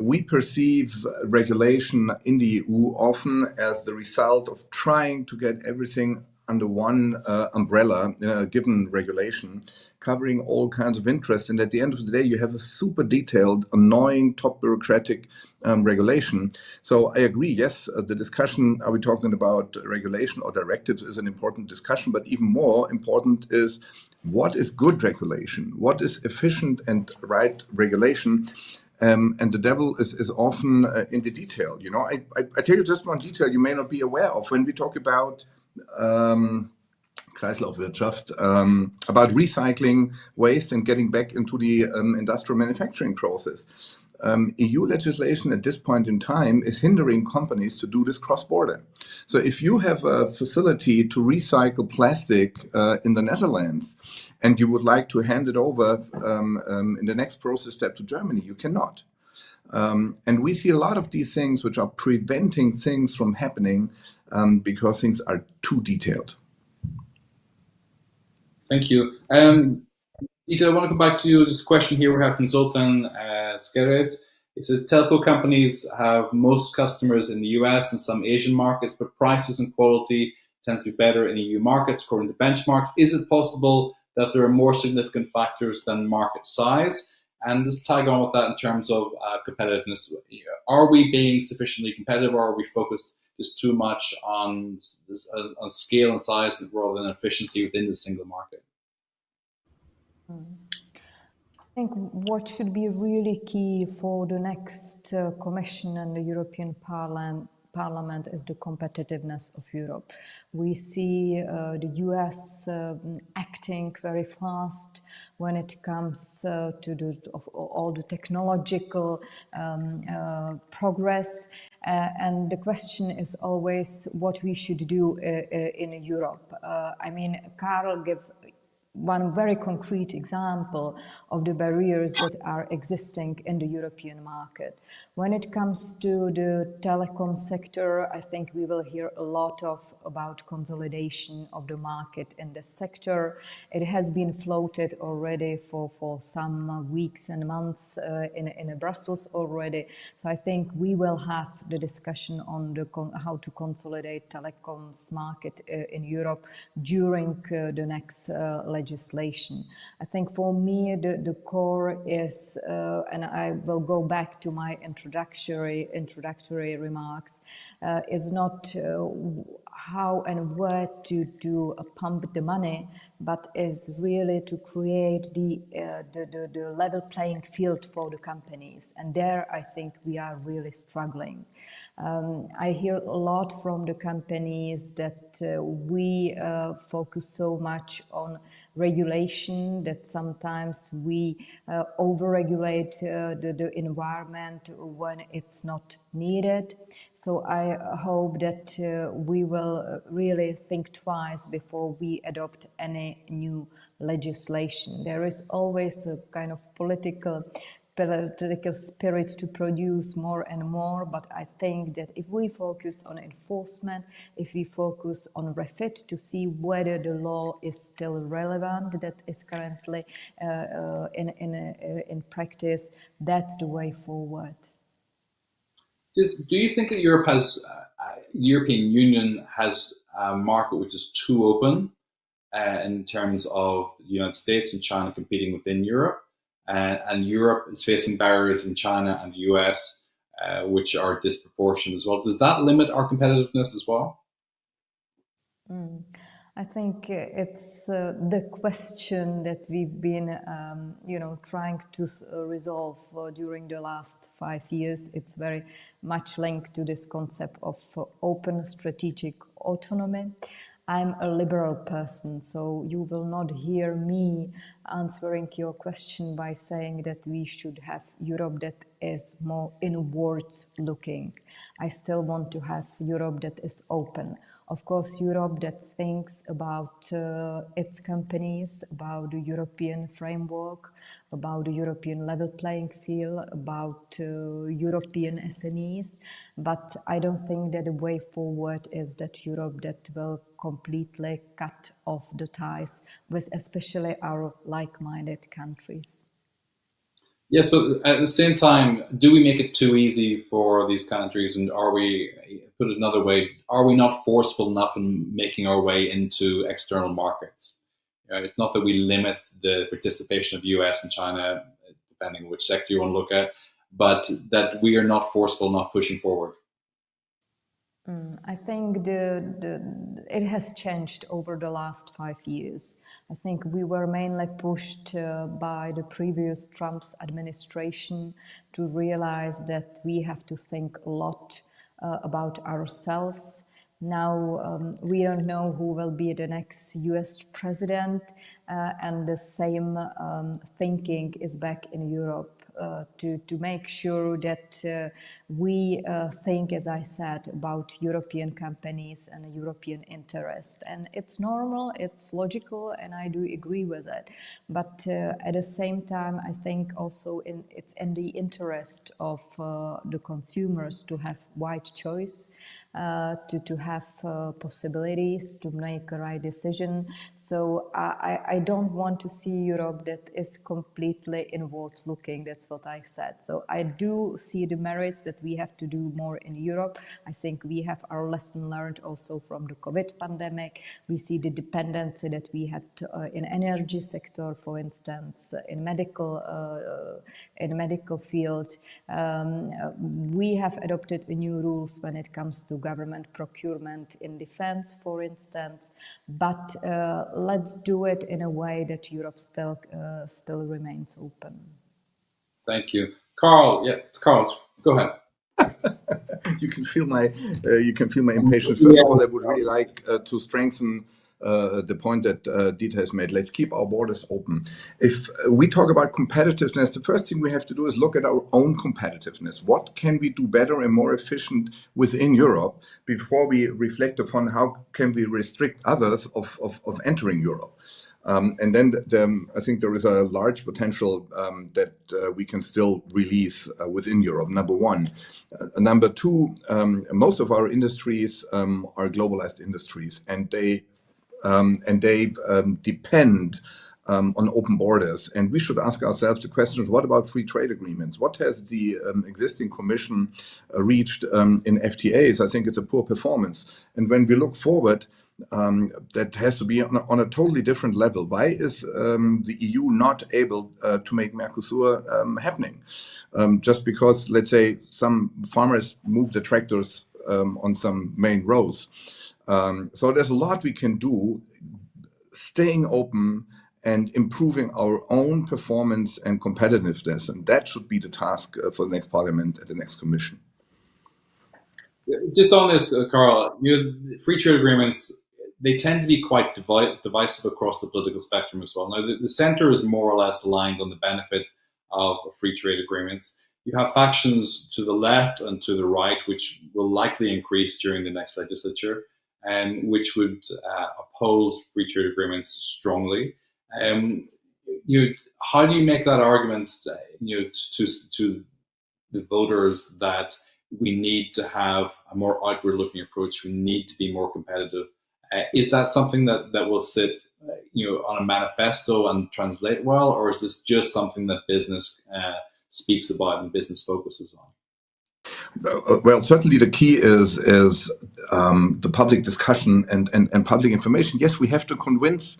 we perceive regulation in the EU often as the result of trying to get everything under one umbrella, given regulation, covering all kinds of interests. And at the end of the day, you have a super detailed, annoying, top bureaucratic regulation. So I agree, yes, the discussion, are we talking about regulation or directives, is an important discussion, but even more important is what is good regulation, what is efficient and right regulation. And the devil is often in the detail. You know, I tell you just one detail you may not be aware of when we talk about Kreislaufwirtschaft, about recycling waste and getting back into the industrial manufacturing process. EU legislation at this point in time is hindering companies to do this cross-border. So if you have a facility to recycle plastic in the Netherlands and you would like to hand it over in the next process step to Germany, you cannot. And we see a lot of these things which are preventing things from happening because things are too detailed. Thank you. Ita, I want to go back to this question here we have from Zoltan Skeres. It says telco companies have most customers in the US and some Asian markets, but prices and quality tends to be better in EU markets according to benchmarks. Is it possible that there are more significant factors than market size? And just tag on with that in terms of competitiveness. Are we being sufficiently competitive, or are we focused just too much on scale and size rather than efficiency within the single market? I think what should be really key for the next Commission and the European Parliament is the competitiveness of Europe. We see the US acting very fast when it comes to all the technological progress. And the question is always what we should do in Europe. I mean, Karl gave one very concrete example of the barriers that are existing in the European market. When it comes to the telecom sector, I think we will hear a lot about consolidation of the market in the sector. It has been floated already for some weeks and months in Brussels already. So I think we will have the discussion on how to consolidate telecoms market in Europe during the next legislation. I think for me the core is, and I will go back to my introductory remarks, is not how and where to pump the money, but is really to create the level playing field for the companies. And there I think we are really struggling. I hear a lot from the companies that we focus so much on regulation that sometimes we over-regulate the environment when it's not needed. So I hope that we will really think twice before we adopt any new legislation. There is always a kind of political spirit to produce more and more, but I think that if we focus on enforcement, if we focus on refit to see whether the law is still relevant, that is currently in practice, that's the way forward. Do you think that European Union has a market which is too open in terms of the United States and China competing within Europe? And Europe is facing barriers in China and the US, which are disproportionate as well. Does that limit our competitiveness as well? I think it's the question that we've been, trying to resolve during the last 5 years. It's very much linked to this concept of open strategic autonomy. I'm a liberal person, so you will not hear me answering your question by saying that we should have Europe that is more inwards looking. I still want to have Europe that is open. Of course, Europe that thinks about its companies, about the European framework, about the European level playing field, about European SMEs. But I don't think that the way forward is that Europe that will completely cut off the ties with especially our like-minded countries. Yes, but at the same time, do we make it too easy for these countries? And are we, put it another way, are we not forceful enough in making our way into external markets? It's not that we limit the participation of US and China, depending on which sector you want to look at. but that we are not forceful, not pushing forward? I think it has changed over the last 5 years. I think we were mainly pushed by the previous Trump's administration to realize that we have to think a lot about ourselves. Now we don't know who will be the next US president, and the same thinking is back in Europe. To make sure that we think, as I said, about European companies and European interest. And it's normal, it's logical, and I do agree with it. But at the same time, I think also it's in the interest of the consumers to have wide choice, to have possibilities to make a right decision. So I don't want to see Europe that is completely inwards looking. That's what I said. So I do see the merits that we have to do more in Europe. I think we have our lesson learned also from the COVID pandemic. We see the dependency that we had in energy sector, for instance, in medical field. We have adopted new rules when it comes to government procurement in defense, for instance, but let's do it in a way that Europe still remains open. Thank you. Carl, go ahead. You can feel my impatience. First of all, I would really like to strengthen the point that Dieter has made. Let's keep our borders open. If we talk about competitiveness, the first thing we have to do is look at our own competitiveness. What can we do better and more efficient within Europe before we reflect upon how can we restrict others of entering Europe? And then I think there is a large potential that we can still release within Europe, number one. Number two, most of our industries are globalized industries, and they depend on open borders. And we should ask ourselves the question, what about free trade agreements? What has the existing Commission reached in FTAs? I think it's a poor performance. And when we look forward, that has to be on a totally different level. Why is the EU not able to make Mercosur happening? Just because, let's say, some farmers move the tractors on some main roads. So there's a lot we can do, staying open and improving our own performance and competitiveness. And that should be the task for the next Parliament and the next Commission. Just on this, Carl, free trade agreements, they tend to be quite divisive across the political spectrum as well. Now, the centre is more or less aligned on the benefit of free trade agreements. You have factions to the left and to the right, which will likely increase during the next legislature, and which would oppose free trade agreements strongly. How do you make that argument to the voters that we need to have a more outward-looking approach, we need to be more competitive? Is that something that will sit on a manifesto and translate well, or is this just something that business speaks about and business focuses on? Well, certainly the key is the public discussion and public information. Yes, we have to convince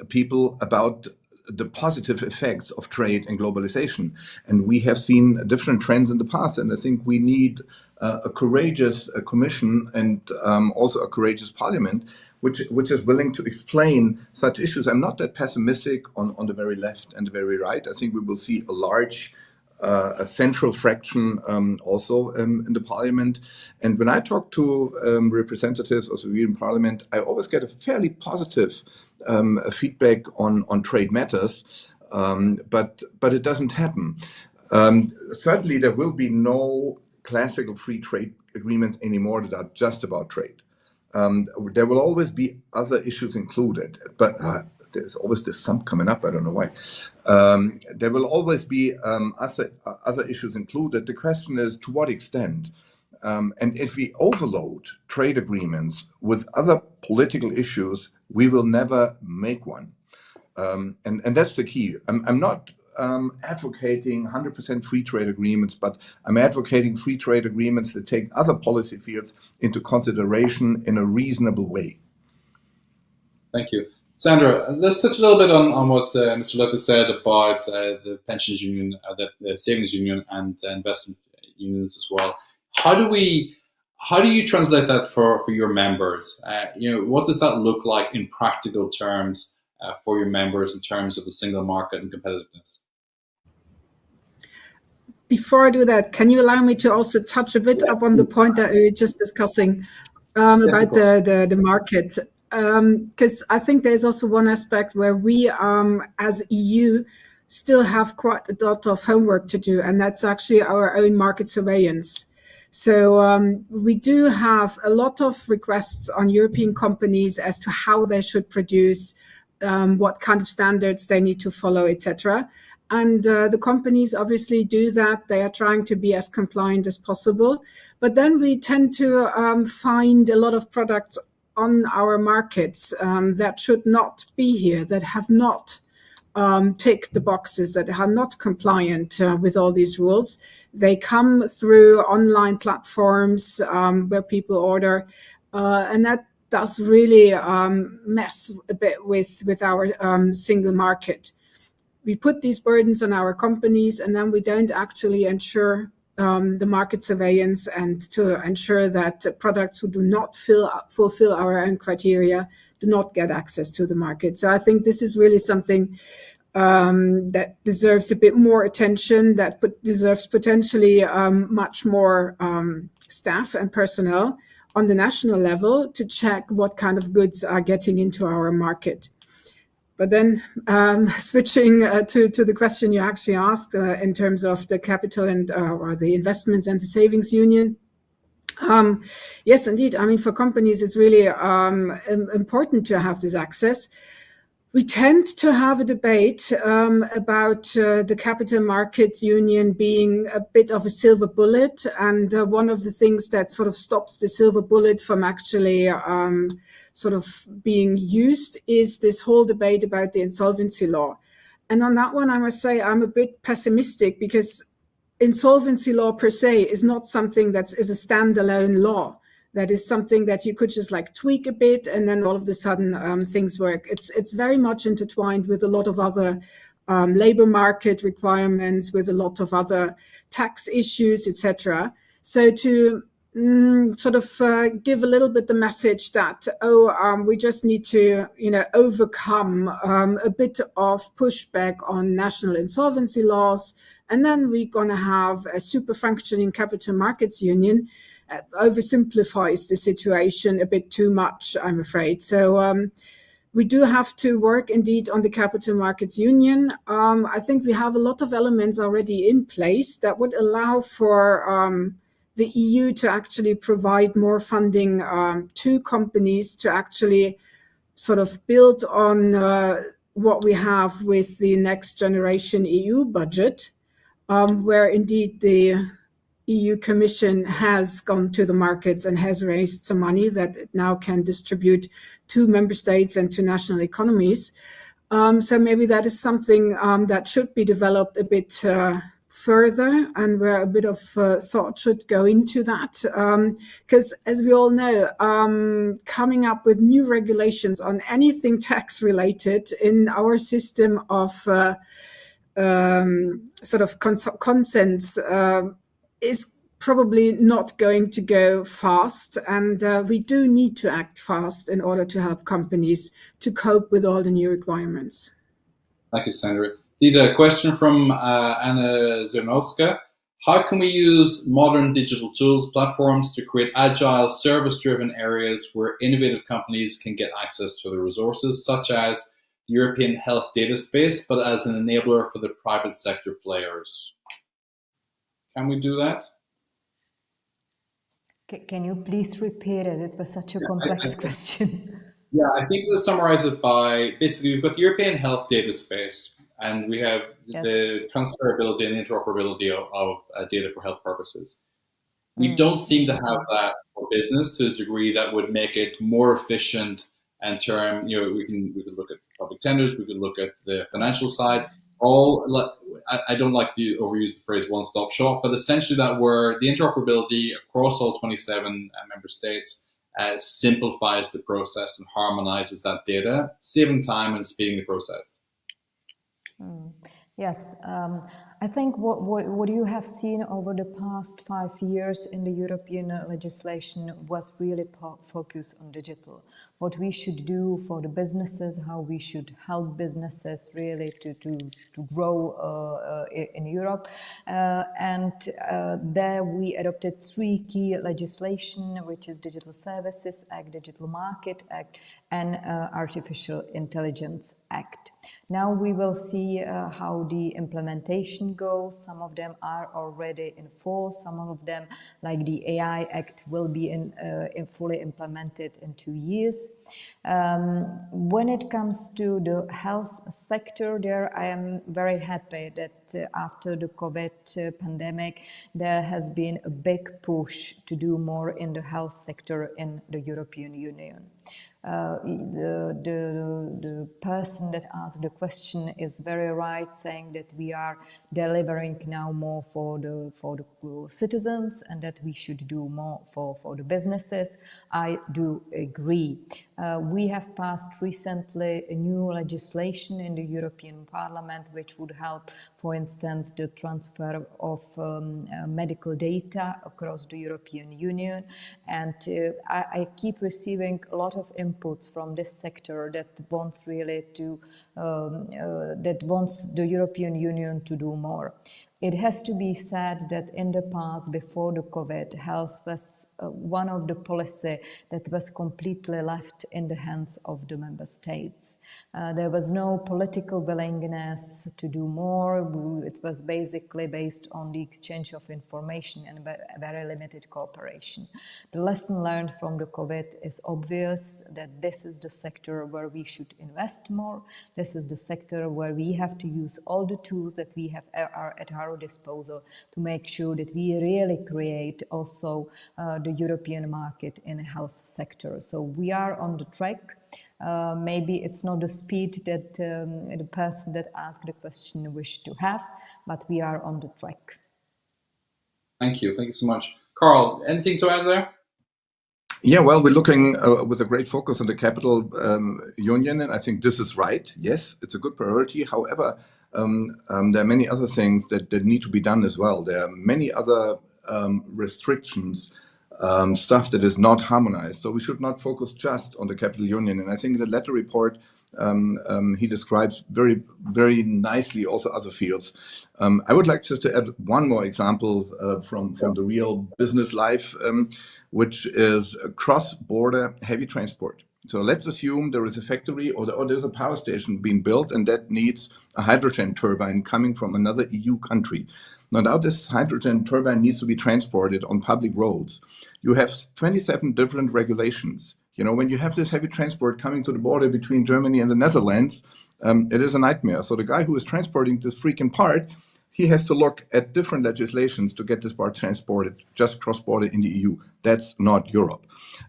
people about the positive effects of trade and globalization. And we have seen different trends in the past. And I think we need a courageous Commission and also a courageous Parliament, which is willing to explain such issues. I'm not that pessimistic on the very left and the very right. I think we will see a large a central fraction also in the Parliament. And when I talk to representatives of the European Parliament, I always get a fairly positive feedback on trade matters, but it doesn't happen. Certainly, there will be no classical free trade agreements anymore that are just about trade. There will always be other issues included, but there's always this sum coming up. I don't know why. There will always be other issues included. The question is, to what extent? And if we overload trade agreements with other political issues, we will never make one. And that's the key. I'm not advocating 100% free trade agreements, but I'm advocating free trade agreements that take other policy fields into consideration in a reasonable way. Thank you. Sandra, let's touch a little bit on what Mr. Letta said about the pensions union, the savings union, and investment unions as well. How do you translate that for your members? What does that look like in practical terms for your members in terms of the single market and competitiveness? Before I do that, can you allow me to also touch a bit up on the point that we were just discussing about the market? Because I think there's also one aspect where we, as EU, still have quite a lot of homework to do, and that's actually our own market surveillance. So we do have a lot of requests on European companies as to how they should produce, what kind of standards they need to follow, etc. And the companies obviously do that. They are trying to be as compliant as possible. But then we tend to find a lot of products on our markets that should not be here, that have not ticked the boxes, that are not compliant with all these rules. They come through online platforms where people order, and that does really mess a bit with our single market. We put these burdens on our companies, and then we don't actually ensure the market surveillance and to ensure that products who do not fulfill our own criteria do not get access to the market. So I think this is really something that deserves a bit more attention, that deserves potentially much more staff and personnel on the national level to check what kind of goods are getting into our market. But then switching to the question you actually asked in terms of the capital and or the investments and the savings union. Yes, indeed. I mean, for companies, it's really important to have this access. We tend to have a debate about the capital markets union being a bit of a silver bullet. And one of the things that sort of stops the silver bullet from actually sort of being used is this whole debate about the insolvency law. And on that one, I must say I'm a bit pessimistic, because insolvency law per se is not something that is a standalone law. That is something that you could just like tweak a bit and then all of a sudden things work. It's very much intertwined with a lot of other labor market requirements, with a lot of other tax issues, etc. So to sort of give a little bit the message that, we just need to, overcome a bit of pushback on national insolvency laws, and then we're going to have a super functioning capital markets union, oversimplifies the situation a bit too much, I'm afraid. So we do have to work indeed on the capital markets union. I think we have a lot of elements already in place that would allow for the EU to actually provide more funding to companies to actually sort of build on what we have with the next generation EU budget, where indeed the EU Commission has gone to the markets and has raised some money that it now can distribute to member states and to national economies. So maybe that is something that should be developed a bit further, and where a bit of thought should go into that. Because as we all know, coming up with new regulations on anything tax related in our system of sort of consents is probably not going to go fast, and we do need to act fast in order to help companies to cope with all the new requirements. Thank you, Sandra. A question from Anna Zernowska. How can we use modern digital tools platforms to create agile, service-driven areas where innovative companies can get access to the resources, such as the European health data space, but as an enabler for the private sector players? Can we do that? Can you please repeat it? It was such a complex question. Yeah, I think we'll summarize it by basically we've got the European health data space, and we have the transferability and interoperability of data for health purposes. We don't seem to have that for business to a degree that would make it more efficient and we can look at public tenders, we can look at the financial side. I don't like to overuse the phrase one-stop shop, but essentially that where the interoperability across all 27 member states simplifies the process and harmonizes that data, saving time and speeding the process. Yes, I think what you have seen over the past 5 years in the European legislation was really focused on digital. What we should do for the businesses, how we should help businesses really to grow in Europe. And there we adopted 3 key legislation, which is Digital Services Act, Digital Market Act, and Artificial Intelligence Act. Now we will see how the implementation goes. Some of them are already in force. Some of them, like the AI Act, will be fully implemented in 2 years. When it comes to the health sector, there I am very happy that after the COVID pandemic, there has been a big push to do more in the health sector in the European Union. The person that asked the question is very right, saying that we are delivering now more for the citizens and that we should do more for the businesses. I do agree. We have passed recently a new legislation in the European Parliament which would help, for instance, the transfer of medical data across the European Union. And I keep receiving a lot of inputs from this sector that wants really to, that wants the European Union to do more. It has to be said that in the past, before the COVID, health was one of the policy that was completely left in the hands of the member states. There was no political willingness to do more. It was basically based on the exchange of information and very limited cooperation. The lesson learned from the COVID is obvious that this is the sector where we should invest more. This is the sector where we have to use all the tools that we have at our disposal to make sure that we really create also the European market in the health sector. So we are on the track. Maybe it's not the speed that the person that asked the question wished to have, but we are on the track. Thank you. Thank you so much. Carl, anything to add there? Yeah, well, we're looking with a great focus on the capital union, and I think this is right. Yes, it's a good priority. However, there are many other things that need to be done as well. There are many other restrictions, stuff that is not harmonized. So we should not focus just on the capital union. And I think in the Letta report, he describes very, very nicely also other fields. I would like just to add one more example from the real business life, which is cross-border heavy transport. So let's assume there is a factory or there's a power station being built and that needs a hydrogen turbine coming from another EU country. Now this hydrogen turbine needs to be transported on public roads. You have 27 different regulations. You know, when you have this heavy transport coming to the border between Germany and the Netherlands, it is a nightmare. So the guy who is transporting this freaking part, he has to look at different legislations to get this part transported just cross-border in the EU. That's not Europe.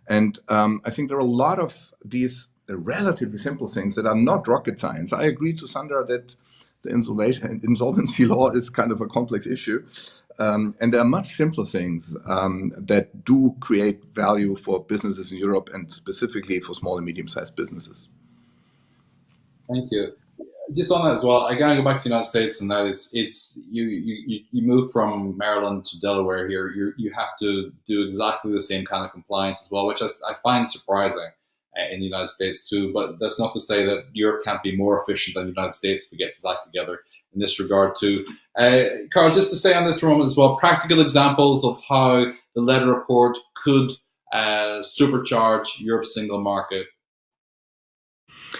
And I think there are a lot of these relatively simple things that are not rocket science. I agree to Sandra that the insolvency law is kind of a complex issue. And there are much simpler things that do create value for businesses in Europe and specifically for small and medium-sized businesses. Thank you. Just on that as well, I gotta go back to the United States, and that it's you move from Maryland to Delaware here. You have to do exactly the same kind of compliance as well, which I find surprising in the United States too. But that's not to say that Europe can't be more efficient than the United States if it gets its act together in this regard too. Carl, just to stay on this for a moment as well, practical examples of how the Letta report could supercharge Europe's single market.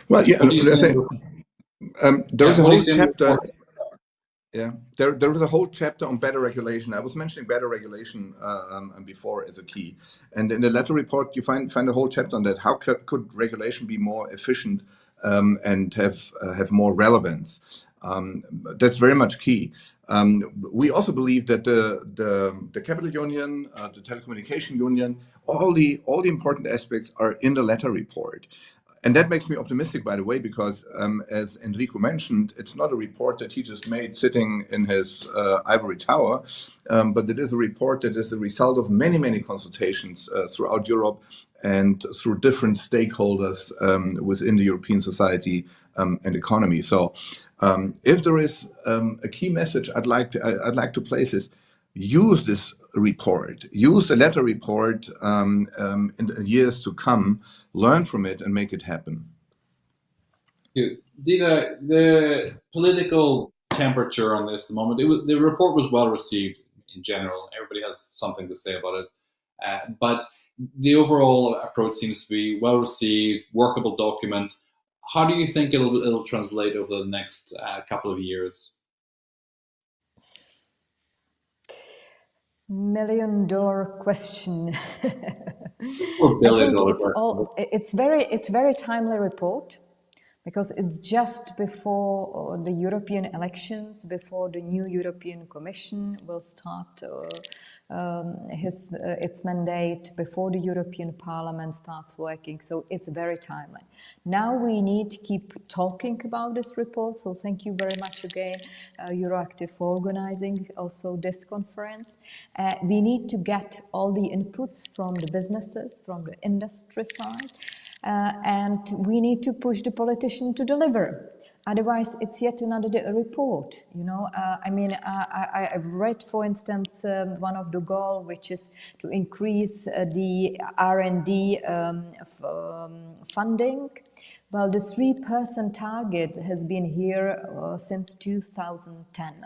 Well, yeah, there's a whole chapter. Yeah, there was a whole chapter on better regulation. I was mentioning better regulation before as a key, and in the Letta report you find a whole chapter on that. How could regulation be more efficient and have more relevance? That's very much key. We also believe that the capital union, the telecommunication union, all the important aspects are in the Letta report. And that makes me optimistic, by the way, because as Enrico mentioned, it's not a report that he just made sitting in his ivory tower, but it is a report that is the result of many, many consultations throughout Europe and through different stakeholders within the European society and economy. So if there is a key message I'd like to place is, use this report, use the Letta report in the years to come, learn from it and make it happen. Dina, the political temperature on this at the moment, the report was well received in general. Everybody has something to say about it. But the overall approach seems to be well received, workable document. How do you think it'll translate over the next couple of years? $1 million question. Or billion I think dollar it's very timely report, because it's just before the European elections, before the new European Commission will start its mandate, before the European Parliament starts working. So it's very timely. Now we need to keep talking about this report. So thank you very much again, Euroactive, for organizing also this conference. We need to get all the inputs from the businesses, from the industry side. And we need to push the politician to deliver. Otherwise, it's yet another report. You know, I've read, for instance, one of the goals, which is to increase the R&D funding. Well, the 3% target has been here since 2010,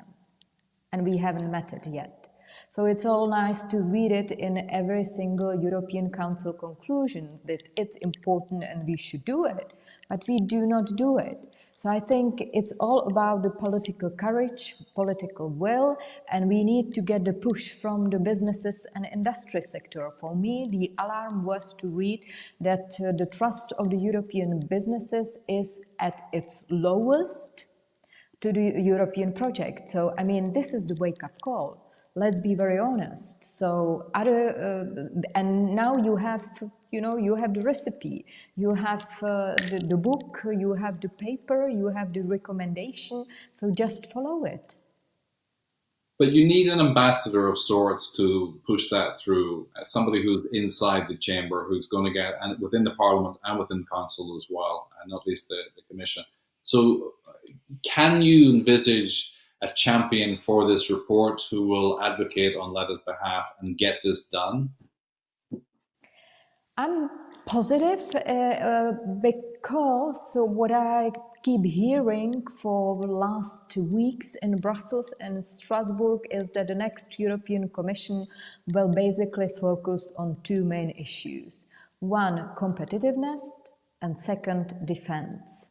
and we haven't met it yet. So it's all nice to read it in every single European Council conclusions that it's important and we should do it, but we do not do it. So I think it's all about the political courage, political will, and we need to get the push from the businesses and industry sector. For me, the alarm was to read that the trust of the European businesses is at its lowest to the European project. So, I mean, this is the wake-up call. Let's be very honest. So, and now you have, you know, you have the recipe, you have the book, you have the paper, you have the recommendation. So just follow it. But you need an ambassador of sorts to push that through, somebody who's inside the chamber, who's going to get, and within the Parliament and within the Council as well, and not least the Commission. So can you envisage a champion for this report who will advocate on Letta's behalf and get this done? I'm positive because what I keep hearing for the last 2 weeks in Brussels and Strasbourg is that the next European Commission will basically focus on 2 main issues. One, competitiveness, and second, defense.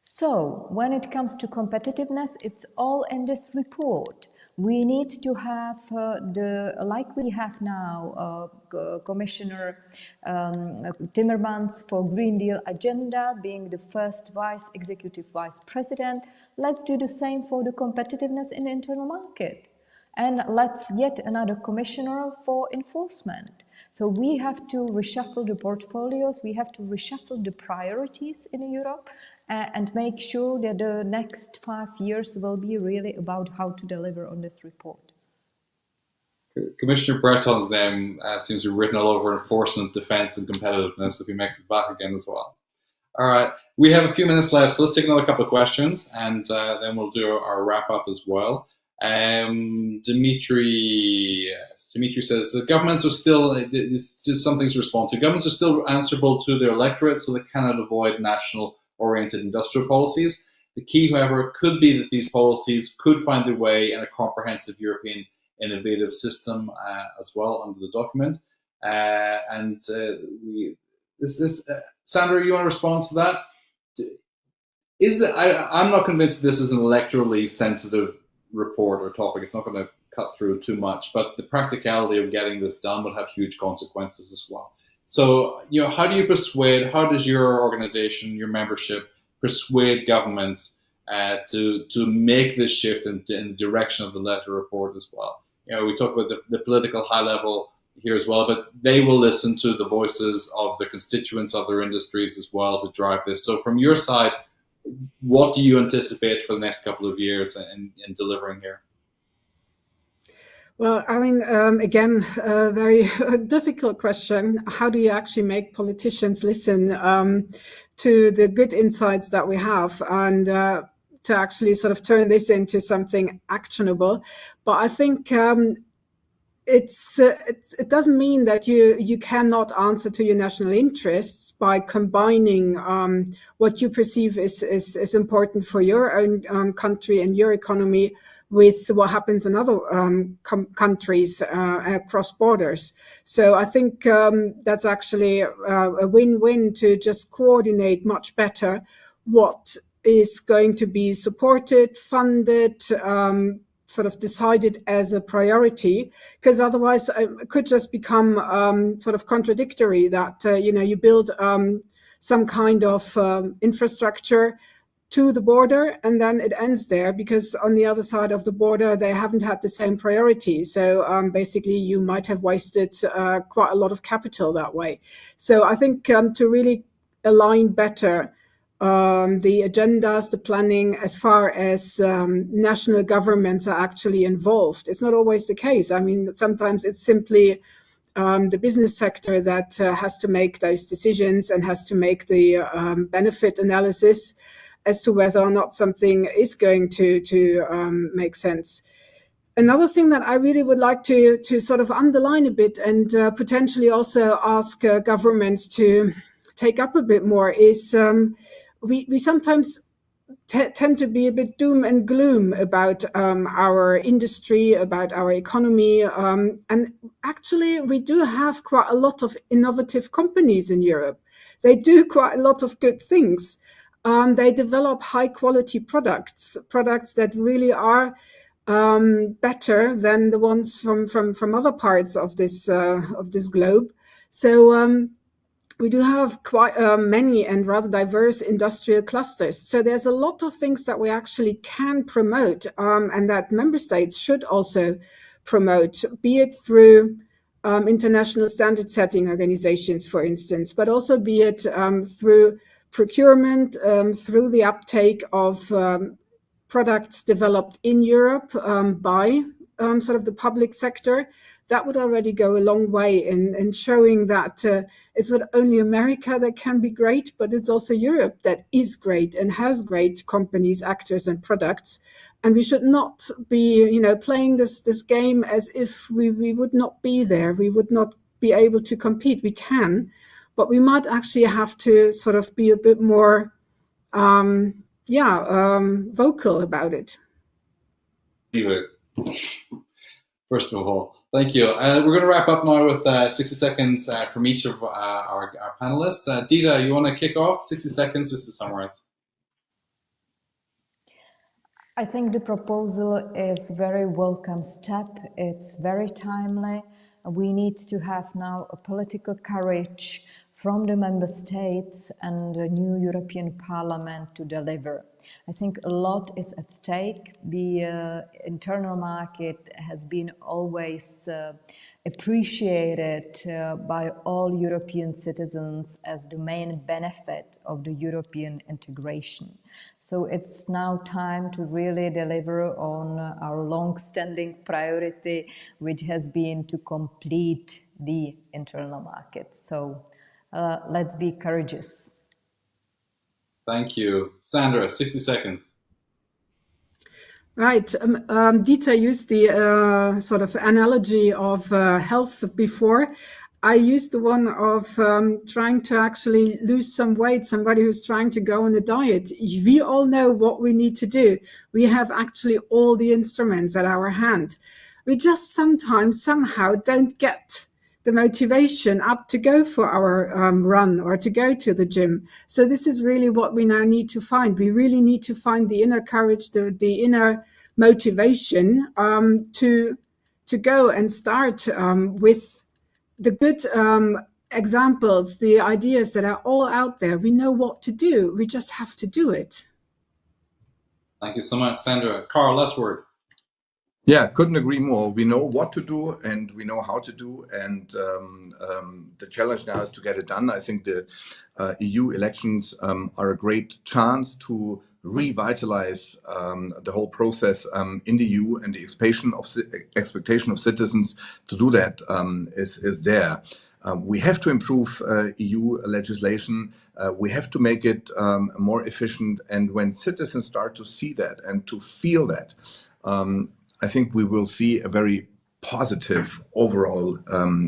So, when it comes to competitiveness, it's all in this report. We need to have like we have now, Commissioner Timmermans for Green Deal agenda, being the first executive vice president. Let's do the same for the competitiveness in the internal market. And let's yet another commissioner for enforcement. So we have to reshuffle the portfolios, we have to reshuffle the priorities in Europe, and make sure that the next 5 years will be really about how to deliver on this report. Commissioner Breton's name seems to be written all over enforcement, defence and competitiveness if he makes it back again as well. All right, we have a few minutes left, so let's take another couple of questions and then we'll do our wrap up as well. Dimitri says the governments are still, just some things to respond to. Governments are still answerable to their electorate, so they cannot avoid national-oriented industrial policies. The key, however, could be that these policies could find their way in a comprehensive European innovative system as well under the document. Sandra, you want to respond to that? I'm not convinced this is an electorally sensitive report or topic. It's not going to cut through too much, but the practicality of getting this done would have huge consequences as well. So, you know, how does your organization, your membership, persuade governments to make this shift in the direction of the Letta report as well? You know, we talk about the political high level here as well, but they will listen to the voices of the constituents of their industries as well to drive this. So from your side, what do you anticipate for the next couple of years in delivering here? Well, I mean, again, a very difficult question. How do you actually make politicians listen to the good insights that we have and to actually sort of turn this into something actionable? But I think it doesn't mean that you cannot answer to your national interests by combining what you perceive is important for your own country and your economy with what happens in other countries across borders. So I think that's actually a win-win to just coordinate much better what is going to be supported, funded, sort of decided as a priority, because otherwise it could just become sort of contradictory that, you build some kind of infrastructure to the border and then it ends there because on the other side of the border they haven't had the same priority. So basically you might have wasted quite a lot of capital that way. So I think to really align better the agendas, the planning, as far as national governments are actually involved. It's not always the case. I mean, sometimes it's simply the business sector that has to make those decisions and has to make the benefit analysis as to whether or not something is going to make sense. Another thing that I really would like to sort of underline a bit and potentially also ask governments to take up a bit more is we sometimes tend to be a bit doom and gloom about our industry, about our economy. And actually, we do have quite a lot of innovative companies in Europe. They do quite a lot of good things. They develop high quality products that really are better than the ones from other parts of this globe. So we do have quite many and rather diverse industrial clusters. So there's a lot of things that we actually can promote and that member states should also promote, be it through international standard setting organizations, for instance, but also be it through procurement, through the uptake of products developed in Europe by sort of the public sector. That would already go a long way in showing that it's not only America that can be great, but it's also Europe that is great and has great companies, actors, and products. And we should not be, playing this game as if we would not be there. We would not be able to compete. We can, but we might actually have to sort of be a bit more, vocal about it. First of all, thank you. We're going to wrap up now with 60 seconds from each of our panelists. Dita, you want to kick off? 60 seconds just to summarize. I think the proposal is a very welcome step. It's very timely. We need to have now a political courage from the member states and the new European Parliament to deliver. I think a lot is at stake. The internal market has been always appreciated by all European citizens as the main benefit of the European integration. So it's now time to really deliver on our long-standing priority, which has been to complete the internal market. So let's be courageous. Thank you. Sandra, 60 seconds. Right. Dita used the sort of analogy of health before. I used the one of trying to actually lose some weight, somebody who's trying to go on a diet. We all know what we need to do. We have actually all the instruments at our hand. We just sometimes somehow don't get the motivation up to go for our run or to go to the gym. So this is really what we now need to find. We really need to find the inner courage, the inner motivation to go and start with the good examples, the ideas that are all out there. We know what to do. We just have to do it. Thank you so much, Sandra. Carl, last word. Yeah, couldn't agree more. We know what to do and we know how to do, and the challenge now is to get it done. I think the EU elections are a great chance to revitalize the whole process in the EU, and the expectation of citizens to do that is there. We have to improve EU legislation. We have to make it more efficient. And when citizens start to see that and to feel that, I think we will see a very positive overall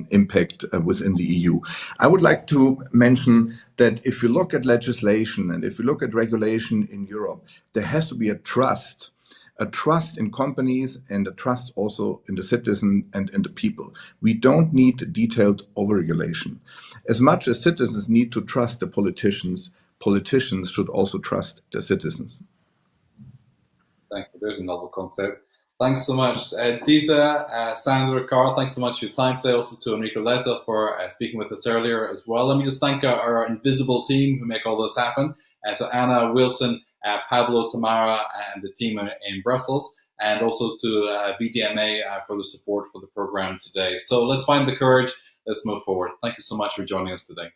impact within the EU. I would like to mention that if you look at legislation and if you look at regulation in Europe, there has to be a trust in companies and a trust also in the citizen and in the people. We don't need detailed overregulation. As much as citizens need to trust the politicians, politicians should also trust their citizens. Thank you. There's a novel concept. Thanks so much, Dita, Sandra, Carl. Thanks so much for your time today. Also to Enrico Letta for speaking with us earlier as well. Let me just thank our invisible team who make all this happen. So Anna, Wilson, Pablo, Tamara, and the team in Brussels, and also to VDMA for the support for the program today. So let's find the courage. Let's move forward. Thank you so much for joining us today.